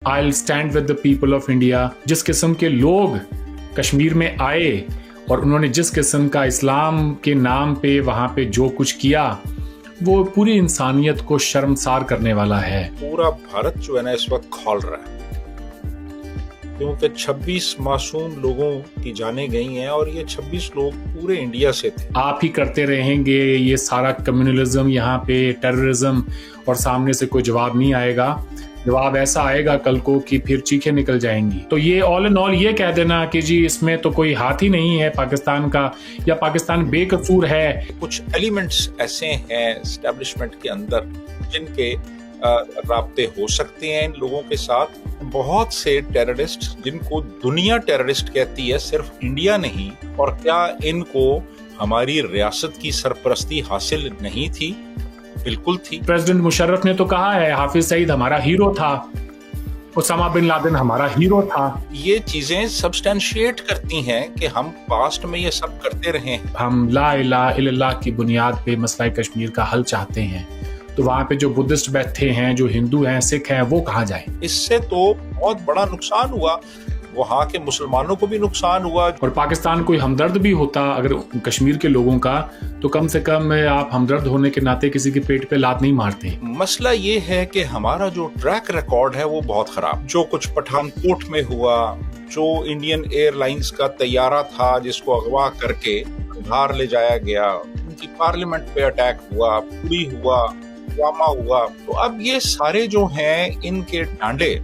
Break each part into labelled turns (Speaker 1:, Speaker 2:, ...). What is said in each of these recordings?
Speaker 1: I stand with the people of India. जिस किस्म के लोग कश्मीर में आए और उन्होंने जिस किस्म का इस्लाम के नाम पे वहाँ पे जो कुछ किया, वो पूरी इंसानियत को शर्मसार करने वाला है।
Speaker 2: पूरा भारत जो है ना इस वक्त खौल रहा है, क्योंकि 26 मासूम लोगों की जानें गई हैं और ये 26 लोग पूरे इंडिया से थे।
Speaker 1: आप ही करते रहेंगे ये सारा कम्युनलिज्म, यहाँ पे टेररिज्म, और सामने से कोई जवाब नहीं आएगा। जवाब ऐसा आएगा कल को कि फिर चीखें निकल जाएंगी। तो ये ऑल इन ऑल ये कह देना कि जी इसमें तो कोई हाथ ही नहीं है पाकिस्तान का, या पाकिस्तान बेकसूर है।
Speaker 2: कुछ एलिमेंट्स ऐसे हैं एस्टेब्लिशमेंट के अंदर जिनके राब्ते हो सकते हैं इन लोगों के साथ। बहुत से टेररिस्ट जिनको दुनिया टेररिस्ट कहती है, सिर्फ इंडिया नहीं, और क्या इनको हमारी रियासत की सरपरस्ती हासिल नहीं थी? बिल्कुल थी।
Speaker 1: प्रेसिडेंट मुशर्रफ ने तो कहा है हाफिज सईद हमारा हीरो था, उसामा बिन लादेन हमारा हीरो था।
Speaker 2: ये चीजें सब्सटेंशिएट करती हैं कि हम पास्ट में ये सब करते रहे हैं।
Speaker 1: हम ला इलाहा इल्लल्लाह की बुनियाद पे मसला कश्मीर का हल चाहते हैं, तो वहाँ पे जो बुद्धिस्ट बैठे हैं, जो हिंदू हैं, सिख हैं, वो कहाँ जाएं?
Speaker 2: इससे तो बहुत बड़ा नुकसान हुआ, वहाँ के मुसलमानों को भी नुकसान हुआ।
Speaker 1: और पाकिस्तान कोई हमदर्द भी होता अगर कश्मीर के लोगों का, तो कम से कम आप हमदर्द होने के नाते किसी के पेट पे लात नहीं मारते।
Speaker 2: मसला ये है कि हमारा जो ट्रैक रिकॉर्ड है वो बहुत खराब। जो कुछ पठानकोट में हुआ, जो इंडियन एयरलाइंस का तैयारा था जिसको अगवा करके धार ले जाया गया, उनकी पार्लियामेंट पे अटैक हुआ, पूरी हुआ, पुलवामा हुआ, तो अब ये सारे जो हैं इनके डांडे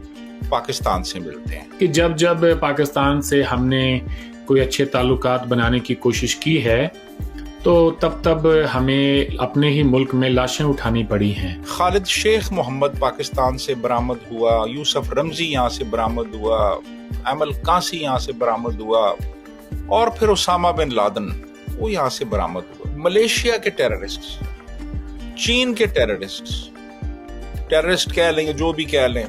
Speaker 2: पाकिस्तान से मिलते हैं।
Speaker 1: कि जब जब पाकिस्तान से हमने कोई अच्छे ताल्लुकात बनाने की कोशिश की है, तो तब तब हमें अपने ही मुल्क में लाशें उठानी पड़ी हैं।
Speaker 2: खालिद शेख मोहम्मद पाकिस्तान से बरामद हुआ, यूसुफ रमजी यहाँ से बरामद हुआ, अमल कासी यहाँ से बरामद हुआ, और फिर उसामा बिन लादेन वो यहाँ से बरामद हुआ। मलेशिया के टेररिस्ट, चीन के टेररिस्ट कह लेंगे, जो भी कह लें,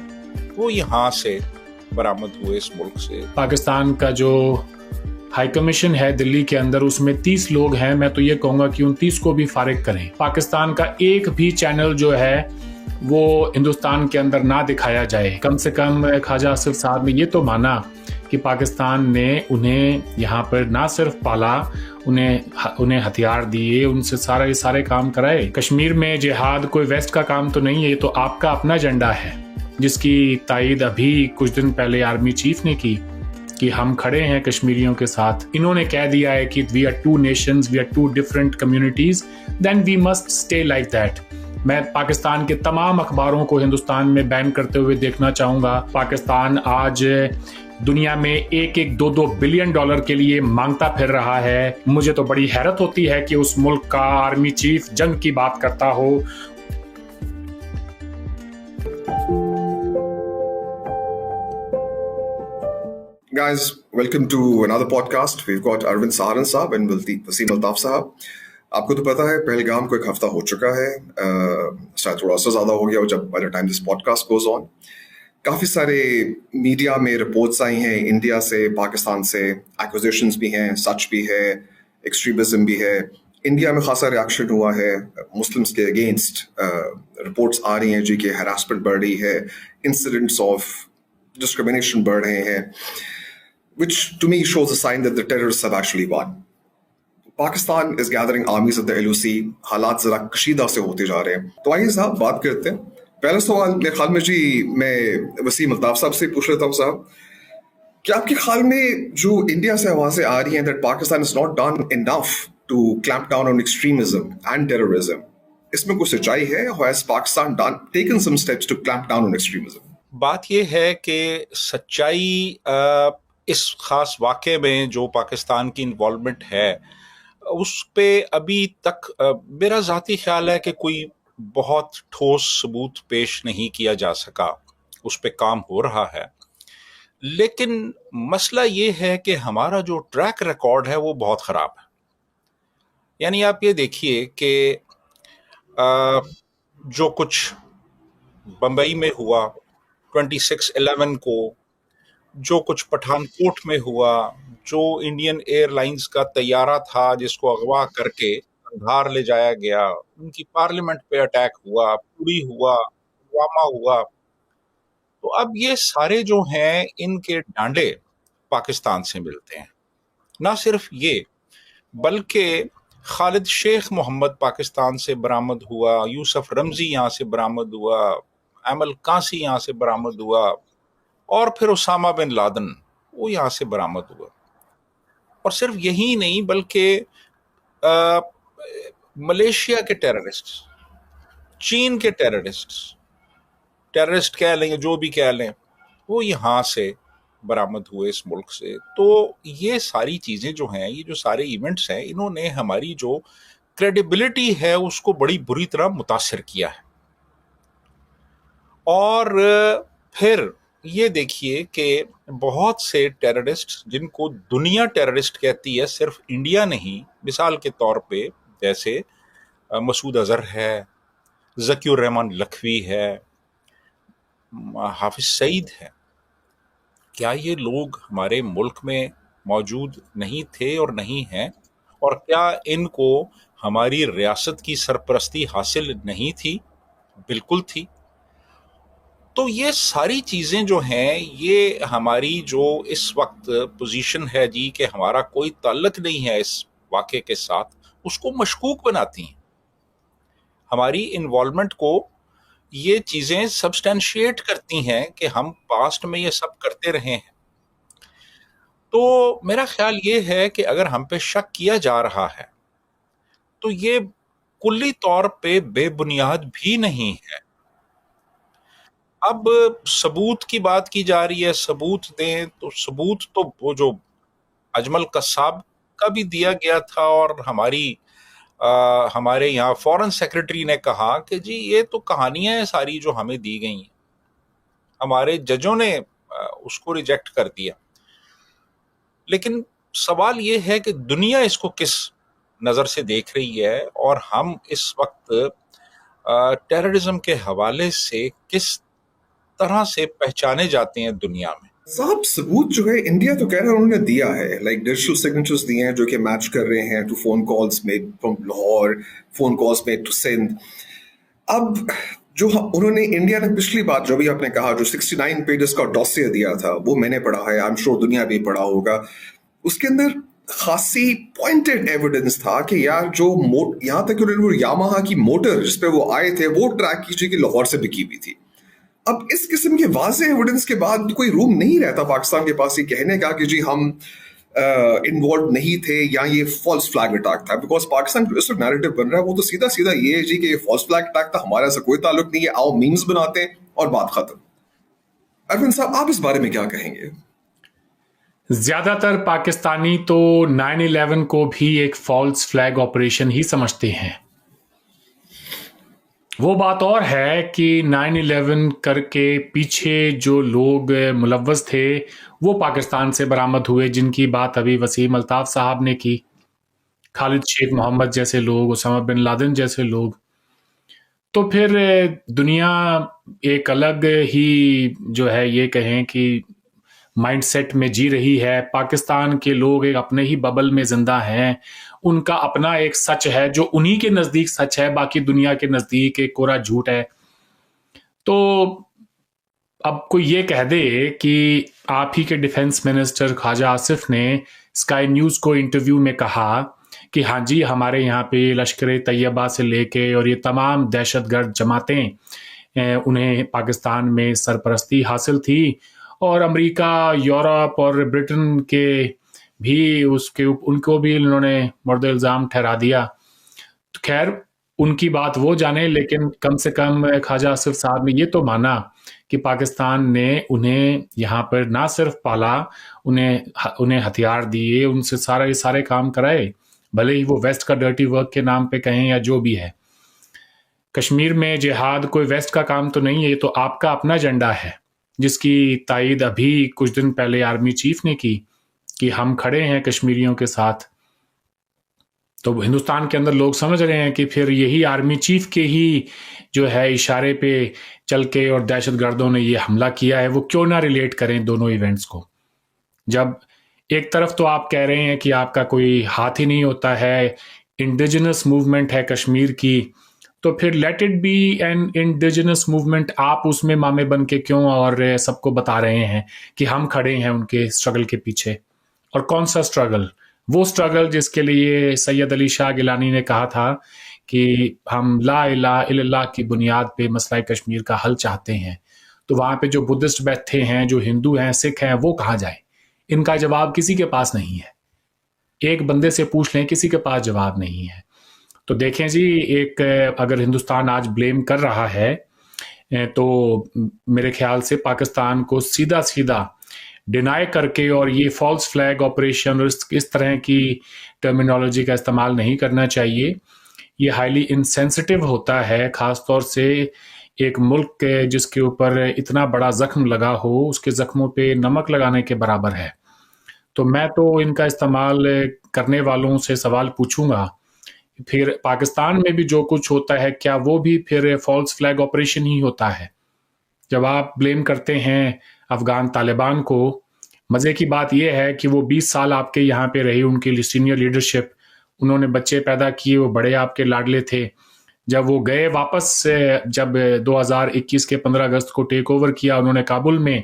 Speaker 2: वो यहाँ से बरामद हुए इस मुल्क से।
Speaker 1: पाकिस्तान का जो हाई कमीशन है दिल्ली के अंदर, उसमें 30 लोग हैं। मैं तो ये कहूंगा कि उन 30 को भी फारिग करें। पाकिस्तान का एक भी चैनल जो है वो हिंदुस्तान के अंदर ना दिखाया जाए। कम से कम ख्वाजा आसिफ साहब ने ये तो माना कि पाकिस्तान ने उन्हें यहाँ पर ना सिर्फ पाला, उन्हें हथियार दिए, उनसे सारे काम कराए। कश्मीर में जिहाद कोई वेस्ट का काम तो नहीं है, ये तो आपका अपना एजेंडा है, जिसकी तायीद अभी कुछ दिन पहले आर्मी चीफ ने की कि हम खड़े हैं कश्मीरियों के साथ। इन्होंने कह दिया है कि we are two nations, we are two different communities, then we must stay like that. मैं पाकिस्तान के तमाम अखबारों को हिंदुस्तान में बैन करते हुए देखना चाहूंगा। पाकिस्तान आज दुनिया में 1-2 बिलियन डॉलर के लिए मांगता फिर रहा है। मुझे तो बड़ी हैरत होती है कि उस मुल्क का आर्मी चीफ जंग की बात करता हो।
Speaker 3: Guys, welcome to another podcast. We've got Arvind Saharan Saab and Wasim Altaf Sahab. आपको तो पता है पहलगाम को एक हफ्ता हो चुका है, शायद थोड़ा सा ज़्यादा हो गया जब by the time this podcast goes on. काफ़ी सारे मीडिया में रिपोर्ट्स आई हैं इंडिया से, पाकिस्तान से, एक्विजिशंस भी हैं, सच भी है, एक्सट्रीमिज्म भी है। इंडिया में खासा रिएक्शन हुआ है मुस्लिम्स के अगेंस्ट। रिपोर्ट्स आ रही हैं जी कि हरासमेंट बढ़ रही है, इंसिडेंट्स ऑफ डिस्क्रिमिनेशन बढ़ रहे हैं, which to me shows a sign that the terrorists have actually won. Pakistan is gathering armies at the LOC. हालात जरा कशीदा से होते जा रहे हैं। तो आइए साहब बात करते हैं। पहला सवाल मेरे ख्याल में जी मैं वसीम अल्ताफ साहब से पूछ लेता हूँ। साहब, क्या आपके ख्याल में जो इंडिया से आवाज़ें आ रही हैं that Pakistan has not done enough to clamp down on extremism and terrorism, इसमें कोई सच्चाई है? Has Pakistan taken some steps to clamp down on extremism?
Speaker 2: बात यह है कि सच्चाई इस खास वाक़े में जो पाकिस्तान की इन्वॉल्वमेंट है उस पे अभी तक मेरा ज़ाती ख्याल है कि कोई बहुत ठोस सबूत पेश नहीं किया जा सका। उस पे काम हो रहा है, लेकिन मसला ये है कि हमारा जो ट्रैक रिकॉर्ड है वो बहुत ख़राब है। यानी आप ये देखिए कि जो कुछ बम्बई में हुआ 26/11 को, जो कुछ पठानकोट में हुआ, जो इंडियन एयरलाइंस का तैयारा था जिसको अगवा करके धार ले जाया गया, उनकी पार्लियामेंट पे अटैक हुआ, पूरी हुआ, पुलवामा हुआ, तो अब ये सारे जो हैं इनके डांडे पाकिस्तान से मिलते हैं। ना सिर्फ ये, बल्कि खालिद शेख मोहम्मद पाकिस्तान से बरामद हुआ, यूसुफ रमजी यहाँ से बरामद हुआ, अमल कासी यहाँ से बरामद हुआ, और फिर उसामा बिन लादेन वो यहाँ से बरामद हुआ। और सिर्फ यही नहीं, बल्कि मलेशिया के टेररिस्ट, चीन के टेररिस्ट कह लें, जो भी कह लें, वो यहाँ से बरामद हुए इस मुल्क से। तो ये सारी चीज़ें जो हैं, ये जो सारे इवेंट्स हैं, इन्होंने हमारी जो क्रेडिबिलिटी है उसको बड़ी बुरी तरह मुतासिर किया है। और फिर ये देखिए कि बहुत से टेररिस्ट जिनको दुनिया टेररिस्ट कहती है, सिर्फ इंडिया नहीं, मिसाल के तौर पे जैसे मसूद अजहर है, ज़कीउर रहमान लखवी है, हाफिज सईद है, क्या ये लोग हमारे मुल्क में मौजूद नहीं थे और नहीं हैं? और क्या इनको हमारी रियासत की सरपरस्ती हासिल नहीं थी? बिल्कुल थी। तो ये सारी चीज़ें जो हैं, ये हमारी जो इस वक्त पोजीशन है जी कि हमारा कोई ताल्लुक नहीं है इस वाक़े के साथ, उसको मशकूक बनाती हैं। हमारी इन्वॉल्वमेंट को ये चीज़ें सब्सटेंशिएट करती हैं कि हम पास्ट में ये सब करते रहे हैं। तो मेरा ख्याल ये है कि अगर हम पे शक किया जा रहा है तो ये कुल्ली तौर पे बेबुनियाद भी नहीं है। अब सबूत की बात की जा रही है, सबूत दें, तो सबूत तो वो जो अजमल कसाब का भी दिया गया था, और हमारे यहाँ फॉरेन सेक्रेटरी ने कहा कि जी ये तो कहानियां हैं सारी जो हमें दी गई हैं। हमारे जजों ने उसको रिजेक्ट कर दिया। लेकिन सवाल ये है कि दुनिया इसको किस नज़र से देख रही है, और हम इस वक्त टेररिज्म के हवाले से किस तरह से पहचाने जाते हैं दुनिया में।
Speaker 3: साहब, सबूत जो है इंडिया तो कह रहा है उन्होंने दिया है, लाइक डिजिटल सिग्नेचर्स दिए हैं जो कि मैच कर रहे हैं two phone calls made from Lahore, phone calls made to Sindh. अब जो उन्होंने इंडिया ने पिछली बात जो भी आपने कहा, जो 69 पेजेस का डॉसियर दिया था, वो मैंने पढ़ा है, आई एम श्योर दुनिया भी पढ़ा होगा। उसके अंदर खासी पॉइंटेड एविडेंस था कि यार जो यहाँ तक उन्होंने वो यामाहा की मोटर जिसपे वो आए थे वो ट्रैक कीजिए कि लाहौर से बिकी हुई थी। अब इस किस्म के वाज़ेह एविडेंस के बाद कोई रूम नहीं रहता पाकिस्तान के पास ये कहने का कि जी हम इन्वॉल्व नहीं थे या ये फॉल्स फ्लैग अटैक था, बिकॉज पाकिस्तान का जो नैरेटिव बन रहा है वो तो सीधा सीधा ये है जी कि ये फॉल्स फ्लैग अटैक था, हमारा से कोई ताल्लुक नहीं है, आओ मीम्स बनाते हैं और बात खत्म। अरविंद साहब, आप इस बारे में क्या कहेंगे?
Speaker 1: ज्यादातर पाकिस्तानी तो 9/11 को भी एक फॉल्स फ्लैग ऑपरेशन ही समझते हैं। वो बात और है कि 9/11 करके पीछे जो लोग मुलव्वस थे वो पाकिस्तान से बरामद हुए, जिनकी बात अभी वसीम अल्ताफ साहब ने की, खालिद शेख मोहम्मद जैसे लोग, उसामा बिन लादेन जैसे लोग। तो फिर दुनिया एक अलग ही जो है ये कहें कि माइंडसेट में जी रही है। पाकिस्तान के लोग एक अपने ही बबल में जिंदा हैं, उनका अपना एक सच है जो उन्हीं के नजदीक सच है, बाकी दुनिया के नजदीक एक कोरा झूठ है। तो अब कोई ये कह दे कि आप ही के डिफेंस मिनिस्टर ख्वाजा आसिफ ने स्काई न्यूज को इंटरव्यू में कहा कि हाँ जी हमारे यहाँ पे लश्कर तैयबा से लेके और ये तमाम दहशतगर्द जमातें उन्हें पाकिस्तान में सरपरस्ती हासिल थी, और अमेरिका, यूरोप और ब्रिटेन के भी उनको भी उन्होंने मुर्द इल्ज़ाम ठहरा दिया। तो खैर उनकी बात वो जाने, लेकिन कम से कम ख्वाजा आसिफ साहब ने ये तो माना कि पाकिस्तान ने उन्हें यहाँ पर ना सिर्फ पाला, उन्हें हथियार दिए, उनसे सारे काम कराए, भले ही वो वेस्ट का डर्टी वर्क के नाम पे कहें या जो भी है। कश्मीर में जिहाद कोई वेस्ट का काम तो नहीं है, ये तो आपका अपना एजेंडा है, जिसकी तायीद अभी कुछ दिन पहले आर्मी चीफ ने की कि हम खड़े हैं कश्मीरियों के साथ। तो हिंदुस्तान के अंदर लोग समझ रहे हैं कि फिर यही आर्मी चीफ के ही जो है इशारे पे चल के और दहशतगर्दों ने ये हमला किया है। वो क्यों ना रिलेट करें दोनों इवेंट्स को, जब एक तरफ तो आप कह रहे हैं कि आपका कोई हाथ ही नहीं होता है, इंडिजिनस मूवमेंट है कश्मीर की, तो फिर let it be an indigenous movement. आप उसमें मामे बन के क्यों और सबको बता रहे हैं कि हम खड़े हैं उनके स्ट्रगल के पीछे? और कौन सा स्ट्रगल? वो स्ट्रगल जिसके लिए सैयद अली शाह गिलानी ने कहा था कि हम ला इलाहा इल्लल्लाह की बुनियाद पे मसला कश्मीर का हल चाहते हैं। तो वहां पे जो बुद्धिस्ट बैठे हैं, जो हिंदू हैं, सिख हैं, वो कहाँ जाए? इनका जवाब किसी के पास नहीं है। एक बंदे से पूछ लें, किसी के पास जवाब नहीं है। तो देखें जी, एक अगर हिंदुस्तान आज ब्लेम कर रहा है तो मेरे ख्याल से पाकिस्तान को सीधा सीधा डिनाई करके और ये फॉल्स फ्लैग ऑपरेशन और इस तरह की टर्मिनोलॉजी का इस्तेमाल नहीं करना चाहिए। ये हाईली इनसेंसिटिव होता है, खासतौर से एक मुल्क जिसके ऊपर इतना बड़ा जख्म लगा हो, उसके जख्मों पे नमक लगाने के बराबर है। तो मैं तो इनका इस्तेमाल करने वालों से सवाल पूछूंगा, फिर पाकिस्तान में भी जो कुछ होता है क्या वो भी फिर फॉल्स फ्लैग ऑपरेशन ही होता है? जब आप ब्लेम करते हैं अफगान तालिबान को, मजे की बात यह है कि वो 20 साल आपके यहाँ पे रही, उनकी सीनियर लीडरशिप, उन्होंने बच्चे पैदा किए, वो बड़े आपके लाडले थे। जब वो गए वापस, जब 2021 के 15 अगस्त को टेक ओवर किया उन्होंने काबुल में,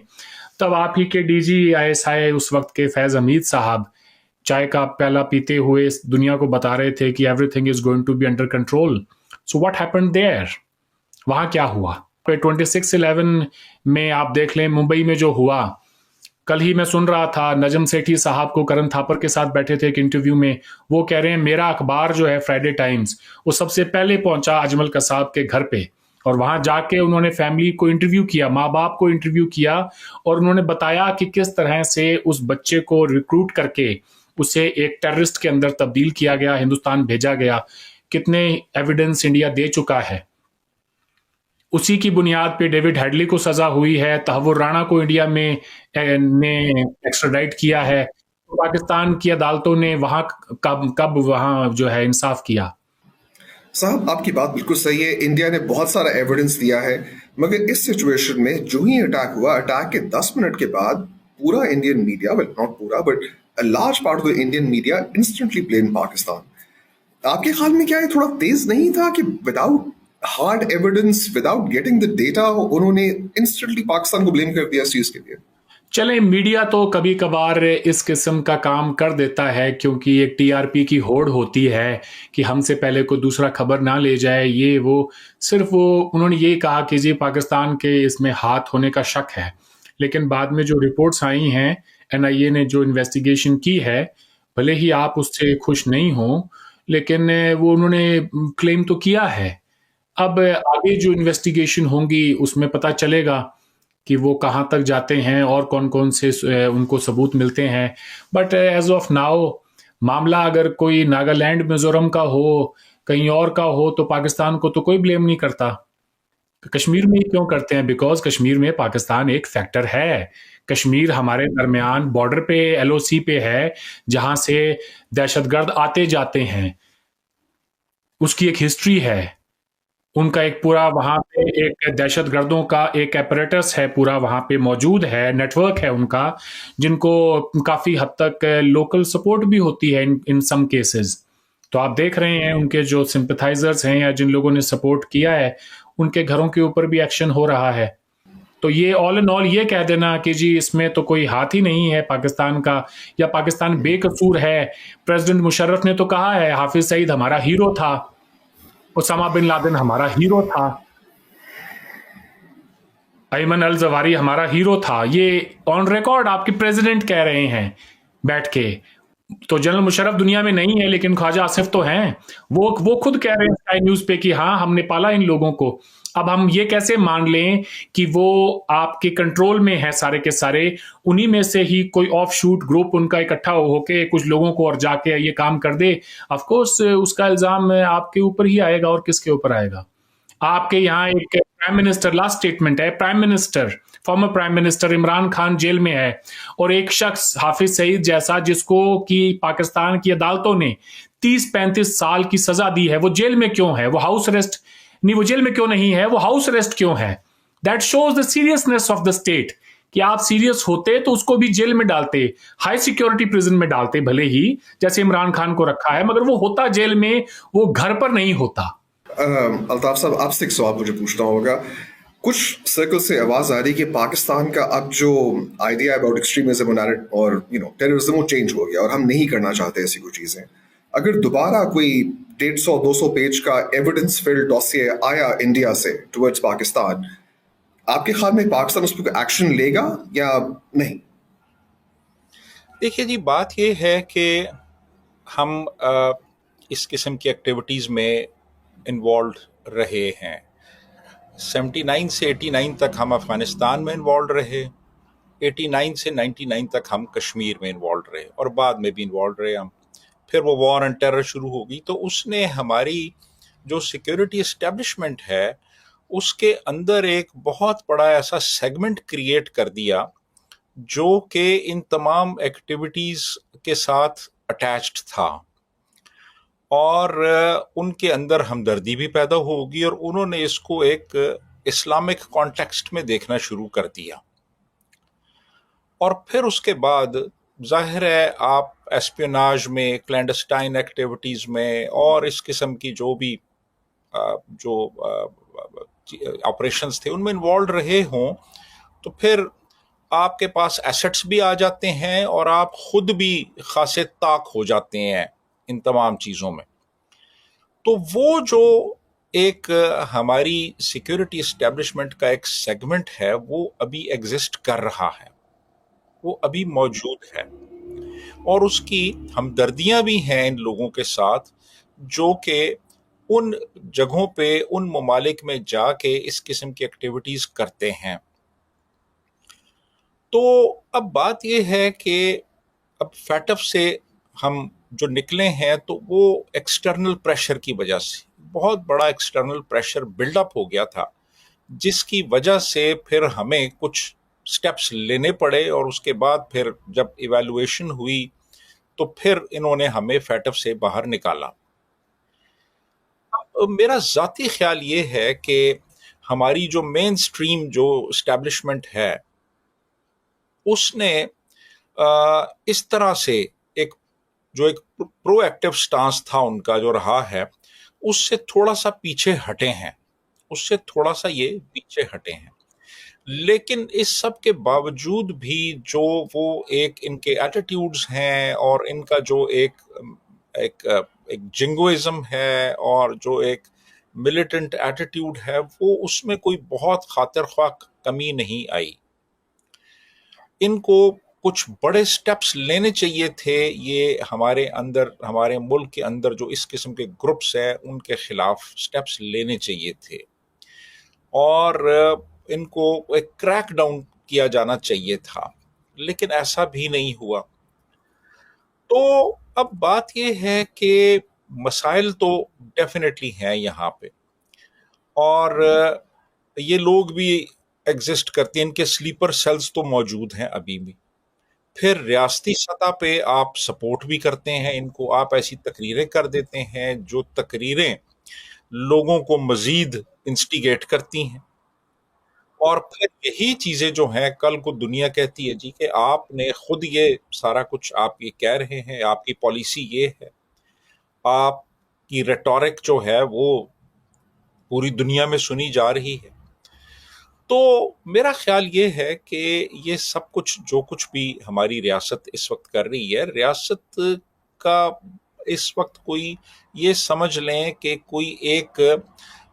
Speaker 1: तब आप ही के DG/ISI उस वक्त के फैज हमीद साहब चाय का प्याला पीते हुए इस दुनिया को बता रहे थे कि everything is going to be under control. So what happened there? वहां क्या हुआ? 26/11 में आप देख लें मुंबई में जो हुआ। कल ही मैं सुन रहा था नजम सेठी साहब को, करण थापर के साथ बैठे थे एक इंटरव्यू में, वो कह रहे हैं मेरा अखबार जो है फ्राइडे टाइम्स, वो सबसे पहले पहुंचा अजमल कसाब के घर पे, और वहां जाके उन्होंने फैमिली को इंटरव्यू किया, माँ बाप को इंटरव्यू किया, और उन्होंने बताया कि किस तरह से उस बच्चे को रिक्रूट करके उसे एक टेररिस्ट के अंदर तब्दील किया गया, हिंदुस्तान भेजा गया। कितने एविडेंस इंडिया दे चुका है। उसी की बुनियाद पे डेविड हेडली को सजा हुई है, तहव्वुर राणा को इंडिया में ने एक्स्ट्राडाइट किया है। तो पाकिस्तान की अदालतों ने वहां कब वहां जो है इंसाफ किया?
Speaker 3: साहब, आपकी बात बिल्कुल सही है, इंडिया ने बहुत सारा एविडेंस दिया है, मगर इस सिचुएशन में जो ही अटैक हुआ, अटैक के 10 मिनट के बाद पूरा इंडियन मीडिया, वेल नॉट पूरा but a large part of the Indian media instantly blame Pakistan. आपके ख्याल में क्या ये थोड़ा तेज नहीं था कि without hard evidence, without getting the data, उन्होंने इंस्टेंटली पाकिस्तान को ब्लेम कर दिया इस चीज के लिए?
Speaker 1: चले, मीडिया तो कभी कभार इस किस्म का काम कर देता है, क्योंकि एक TRP की होड़ होती है कि हमसे पहले कोई दूसरा खबर ना ले जाए, ये वो। सिर्फ वो उन्होंने ये कहा कि जी पाकिस्तान के इसमें हाथ होने का शक है, लेकिन बाद में जो रिपोर्ट्स आई हैं, NIA ने जो इन्वेस्टिगेशन की है, भले ही आप उससे खुश नहीं हो, लेकिन वो उन्होंने क्लेम तो किया है। अब आगे जो इन्वेस्टिगेशन होंगी उसमें पता चलेगा कि वो कहाँ तक जाते हैं और कौन कौन से उनको सबूत मिलते हैं। बट एज ऑफ नाउ मामला अगर कोई नागालैंड मिजोरम का हो, कहीं और का हो, तो पाकिस्तान को तो कोई ब्लेम नहीं करता। कश्मीर में ही क्यों करते हैं? बिकॉज कश्मीर में पाकिस्तान एक फैक्टर है। कश्मीर हमारे दरमियान बॉर्डर पे LOC पे है, जहां से दहशतगर्द आते जाते हैं, उसकी एक हिस्ट्री है। उनका एक पूरा वहां पे एक दहशतगर्दों का एक एपरेटस है, पूरा वहां पे मौजूद है, नेटवर्क है उनका, जिनको काफी हद तक लोकल सपोर्ट भी होती है इन सम केसेस। तो आप देख रहे हैं उनके जो सिंपथाइजर्स हैं या जिन लोगों ने सपोर्ट किया है, उनके घरों के ऊपर भी एक्शन हो रहा है। तो ये ऑल इन ऑल ये कह देना कि जी इसमें तो कोई हाथ ही नहीं है पाकिस्तान का, या पाकिस्तान बेकसूर है। प्रेसिडेंट मुशर्रफ ने तो कहा है हाफिज सईद हमारा हीरो था, उसामा बिन लादेन हमारा हीरो था, अयमन अल जवारी हमारा हीरो था। ये ऑन रिकॉर्ड आपके प्रेसिडेंट कह रहे हैं बैठ के। तो जनरल मुशर्रफ दुनिया में नहीं है, लेकिन ख्वाजा आसिफ तो हैं। वो खुद कह रहे हैं स्काई न्यूज पे कि हाँ हमने पाला इन लोगों को। अब हम ये कैसे मान लें कि वो आपके कंट्रोल में है सारे के सारे? उन्हीं में से ही कोई ऑफ शूट ग्रुप उनका इकट्ठा होके कुछ लोगों को और जाके ये काम कर दे, ऑफ कोर्स उसका इल्जाम आपके ऊपर ही आएगा। और किसके ऊपर आएगा? आपके यहाँ एक प्राइम मिनिस्टर, लास्ट स्टेटमेंट है, prime minister, former prime minister Imran Khan jail में है, और एक शख्स हाफिज सईद जैसा जिसको कि पाकिस्तान की अदालतों ने 30-35 साल की सजा दी है, वो जेल में क्यों है? वो हाउस अरेस्ट नहीं, वो जेल में क्यों नहीं है, वो हाउस अरेस्ट क्यों है? That shows the seriousness of the state, कि आप सीरियस होते तो उसको भी जेल में डालते, हाई सिक्योरिटी प्रिजन में डालते, भले ही जैसे इमरान खान को रखा है, मगर वो होता जेल में, वो घर पर नहीं होता।
Speaker 3: अल्ताफ साहब, आपसे एक सवाल मुझे पूछना होगा। कुछ सर्कल से आवाज आ रही कि पाकिस्तान का अब जो आइडिया अबाउट एक्सट्रीमिज्म और टेररिज्म वो चेंज हो गया और हम नहीं करना चाहते ऐसी कोई चीजें। अगर दोबारा कोई 150-200 पेज का एविडेंस फिल्ड डॉसिए आया इंडिया से टुवर्ड्स पाकिस्तान, आपके ख्याल में पाकिस्तान उस पर एक्शन लेगा या नहीं?
Speaker 2: देखिए जी, बात ये है कि हम इस किस्म की एक्टिविटीज़ में इन्वॉल्व रहे हैं। 79 से 89 तक हम अफ़गानिस्तान में इन्वॉल्व रहे, 89 से 99 तक हम कश्मीर में इन्वॉल्व रहे और बाद में भी इन्वॉल्व रहे हम। फिर वो वॉर एंड टेरर शुरू होगी, तो उसने हमारी जो सिक्योरिटी इस्टेब्लिशमेंट है उसके अंदर एक बहुत बड़ा ऐसा सेगमेंट क्रिएट कर दिया जो कि इन तमाम एक्टिविटीज़ के साथ अटैच्ड था, और उनके अंदर हमदर्दी भी पैदा होगी और उन्होंने इसको एक इस्लामिक कॉन्टेक्स्ट में देखना शुरू कर दिया। और फिर उसके बाद जाहिर है आप एस्पियोनाज में, क्लैंडस्टाइन एक्टिविटीज़ में और इस किस्म की जो भी जो ऑपरेशंस थे उनमें इन्वॉल्व रहे हों, तो फिर आपके पास एसेट्स भी आ जाते हैं और आप खुद भी खासे ताक हो जाते हैं इन तमाम चीज़ों में। तो वो जो एक हमारी सिक्योरिटी इस्टेब्लिशमेंट का एक सेगमेंट है वो अभी एग्जिस्ट कर रहा है, वो अभी मौजूद है, और उसकी हमदर्दियां भी हैं इन लोगों के साथ जो कि उन जगहों पे, उन ममालिक में जाके इस किस्म की एक्टिविटीज़ करते हैं। तो अब बात यह है कि अब फैटफ से हम जो निकले हैं तो वो एक्सटर्नल प्रेशर की वजह से, बहुत बड़ा एक्सटर्नल प्रेशर बिल्डअप हो गया था, जिसकी वजह से फिर हमें कुछ स्टेप्स लेने पड़े, और उसके बाद फिर जब इवैल्यूएशन हुई तो फिर इन्होंने हमें फैटफ से बाहर निकाला। अब मेरा ज़ाती ख्याल ये है कि हमारी जो मेन स्ट्रीम जो इस्टेब्लिशमेंट है उसने इस तरह से एक प्रोएक्टिव स्टांस था उनका जो रहा है, उससे थोड़ा सा पीछे हटे हैं, उससे थोड़ा सा ये पीछे हटे हैं। लेकिन इस सब के बावजूद भी जो वो एक इनके एटीट्यूड्स हैं और इनका जो एक जिंगोइज्म है और जो एक मिलिटेंट एटीट्यूड है, वो उसमें कोई बहुत खातिर ख्वाह कमी नहीं आई। इनको कुछ बड़े स्टेप्स लेने चाहिए थे, ये हमारे अंदर, हमारे मुल्क के अंदर जो इस किस्म के ग्रुप्स हैं उनके खिलाफ स्टेप्स लेने चाहिए थे, और इनको एक क्रैक डाउन किया जाना चाहिए था, लेकिन ऐसा भी नहीं हुआ। तो अब बात यह है कि मसाइल तो डेफिनेटली हैं यहाँ पे, और ये लोग भी एग्जिस्ट करते हैं, इनके स्लीपर सेल्स तो मौजूद हैं अभी भी। फिर रियासती सतह पे आप सपोर्ट भी करते हैं इनको, आप ऐसी तकरीरें कर देते हैं जो तकरीरें लोगों को मजीद इंस्टिगेट करती हैं, और फिर यही चीज़ें जो हैं कल को दुनिया कहती है जी कि आपने खुद ये सारा कुछ आप ये कह रहे हैं, आपकी पॉलिसी ये है, आपकी रेटोरिक जो है वो पूरी दुनिया में सुनी जा रही है। तो मेरा ख्याल ये है कि ये सब कुछ जो कुछ भी हमारी रियासत इस वक्त कर रही है, रियासत का इस वक्त कोई ये समझ लें कि कोई एक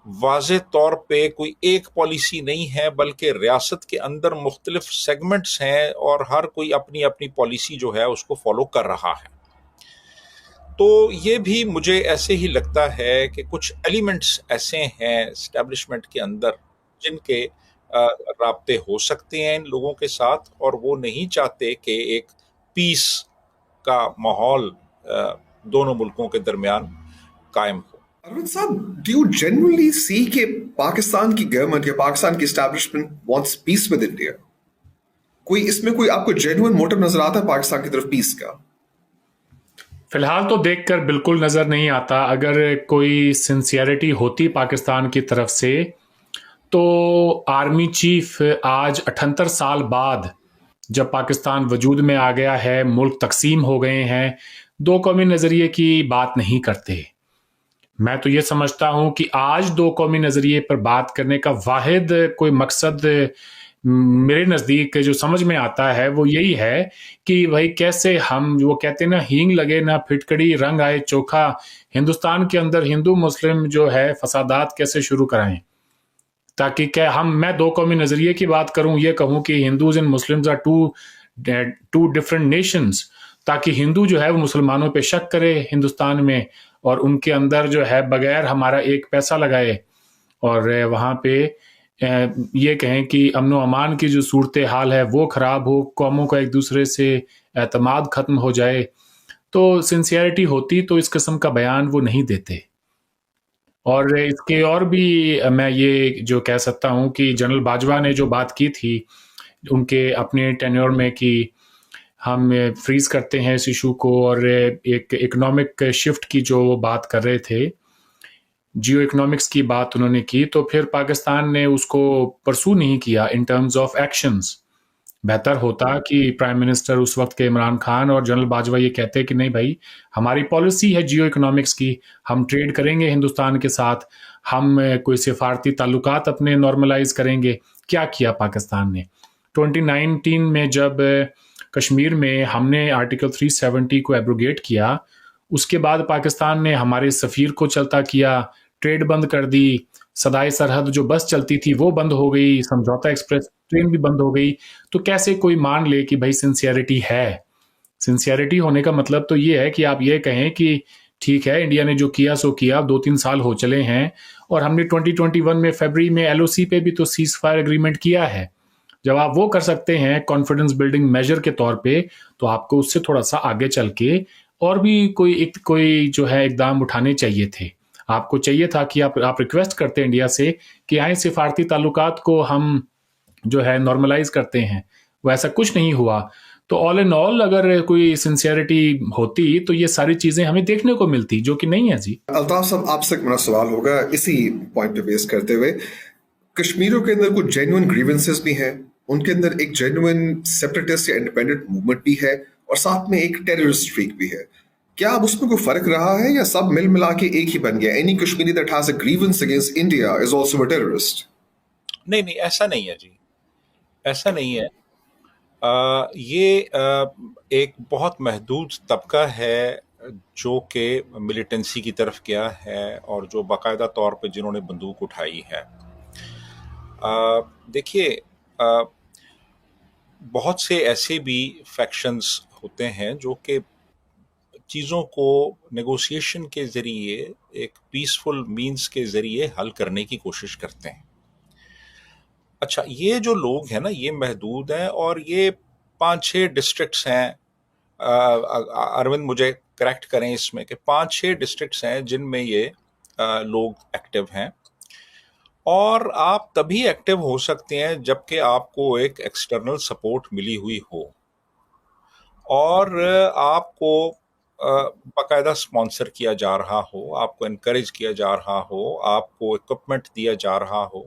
Speaker 2: वाज़े तौर पे कोई एक पॉलिसी नहीं है, बल्कि रियासत के अंदर मुख्तलिफ सेगमेंट्स हैं और हर कोई अपनी अपनी पॉलिसी जो है उसको फॉलो कर रहा है। तो ये भी मुझे ऐसे ही लगता है कि कुछ एलिमेंट्स ऐसे हैं एस्टेब्लिशमेंट के अंदर जिनके राब्ते हो सकते हैं इन लोगों के साथ, और वो नहीं चाहते कि एक पीस का माहौल दोनों मुल्कों के दरमियान कायम हो।
Speaker 3: अरविंद साहब, do you genuinely see कि पाकिस्तान की गवर्नमेंट या पाकिस्तान की establishment wants peace with India? कोई इसमें कोई आपको जेन्युइन मोटिव नजर आता है पाकिस्तान की तरफ पीस का?
Speaker 1: फिलहाल तो देखकर बिल्कुल नजर नहीं आता। अगर कोई सिंसियरिटी होती पाकिस्तान की तरफ से तो आर्मी चीफ आज 78 साल बाद, जब पाकिस्तान वजूद में आ गया है, मुल्क तकसीम हो गए हैं, दो कौमी नज़रिए की बात नहीं करते। मैं तो ये समझता हूं कि आज दो कौमी नजरिए पर बात करने का वाहिद कोई मकसद मेरे नज़दीक जो समझ में आता है वो यही है कि भाई कैसे हम, वो कहते हैं ना, हींग लगे ना फिटकड़ी रंग आए चोखा, हिंदुस्तान के अंदर हिंदू मुस्लिम जो है फसादात कैसे शुरू कराएं, ताकि क्या मैं दो कौमी नज़रिए की बात करूं, ये कहूं कि Hindus and Muslims are two different nations, ताकि हिंदू जो है वो मुसलमानों पे शक करे हिंदुस्तान में और उनके अंदर जो है बगैर हमारा एक पैसा लगाए और वहाँ पे ये कहें कि अमन व अमान की जो सूरत हाल है वो ख़राब हो, कौमों का एक दूसरे से एतमाद ख़त्म हो जाए। तो सिंसियरिटी होती तो इस किस्म का बयान वो नहीं देते। और इसके और भी मैं ये जो कह सकता हूँ कि जनरल बाजवा ने जो बात की थी उनके अपने टेन्योर में कि हम फ्रीज करते हैं इस इशू को, और एक इकोनॉमिक शिफ्ट की जो वो बात कर रहे थे, जियो इकोनॉमिक्स की बात उन्होंने की, तो फिर पाकिस्तान ने उसको परसू नहीं किया इन टर्म्स ऑफ एक्शंस। बेहतर होता कि प्राइम मिनिस्टर उस वक्त के इमरान खान और जनरल बाजवा ये कहते कि नहीं भाई, हमारी पॉलिसी है जियो इकोनॉमिक्स की, हम ट्रेड करेंगे हिंदुस्तान के साथ, हम कोई सिफारती ताल्लुकात अपने नॉर्मलाइज करेंगे। क्या किया पाकिस्तान ने 2019 में, जब कश्मीर में हमने आर्टिकल 370 को एब्रोगेट किया, उसके बाद पाकिस्तान ने हमारे सफ़ीर को चलता किया, ट्रेड बंद कर दी, सदाई सरहद जो बस चलती थी वो बंद हो गई, समझौता एक्सप्रेस ट्रेन भी बंद हो गई। तो कैसे कोई मान ले कि भाई सिंसियरिटी है? सिंसियरिटी होने का मतलब तो ये है कि आप ये कहें कि ठीक है, इंडिया ने जो किया सो किया, 2-3 साल हो चले हैं और हमने 2021 में फरवरी में LOC पे भी तो सीज फायर एग्रीमेंट किया है। जब आप वो कर सकते हैं कॉन्फिडेंस बिल्डिंग मेजर के तौर पे, तो आपको उससे थोड़ा सा आगे चल के और भी कोई जो है इकदाम उठाने चाहिए थे। आपको चाहिए था कि आप रिक्वेस्ट करते इंडिया से कि आए सिफारती ताल्लुकात को हम जो है नॉर्मलाइज करते हैं, वैसा कुछ नहीं हुआ। तो ऑल इन ऑल अगर कोई सिंसियरिटी होती तो ये सारी चीजें हमें देखने को मिलती, जो कि नहीं है जी।
Speaker 3: अल्ताफ साहब, आपसे मेरा सवाल होगा इसी पॉइंट पे बेस करते हुए, कश्मीरियों के अंदर कुछ जेन्युइन ग्रीवेंसेस भी हैं, उनके अंदर एक जेन्युइन सेपरेटिस्ट या इंडिपेंडेंट मूवमेंट भी है और साथ में एक टेररिस्ट स्ट्रीक भी है। क्या अब उसमें कोई फर्क रहा है या सब मिल मिला के एक ही बन गया? Any Kashmiri that has a grievance against India is also a terrorist?
Speaker 2: नहीं, ऐसा नहीं है जी, ऐसा नहीं है। ये एक बहुत महदूद तबका है जो कि मिलिटेंसी की तरफ गया है और जो बाकायदा तौर पे जिन्होंने बंदूक उठाई है। देखिए, बहुत से ऐसे भी फैक्शंस होते हैं जो कि चीज़ों को नेगोशिएशन के ज़रिए, एक पीसफुल मीन्स के ज़रिए हल करने की कोशिश करते हैं। अच्छा, ये जो लोग हैं ना, ये महदूद हैं और ये 5-6 डिस्ट्रिक्ट्स हैं। अरविंद मुझे करेक्ट करें इसमें कि 5-6 डिस्ट्रिक्ट्स हैं जिनमें ये लोग एक्टिव हैं, और आप तभी एक्टिव हो सकते हैं जबकि आपको एक एक्सटर्नल सपोर्ट मिली हुई हो और आपको बाकायदा स्पॉन्सर किया जा रहा हो, आपको इनकरेज किया जा रहा हो, आपको इक्विपमेंट दिया जा रहा हो,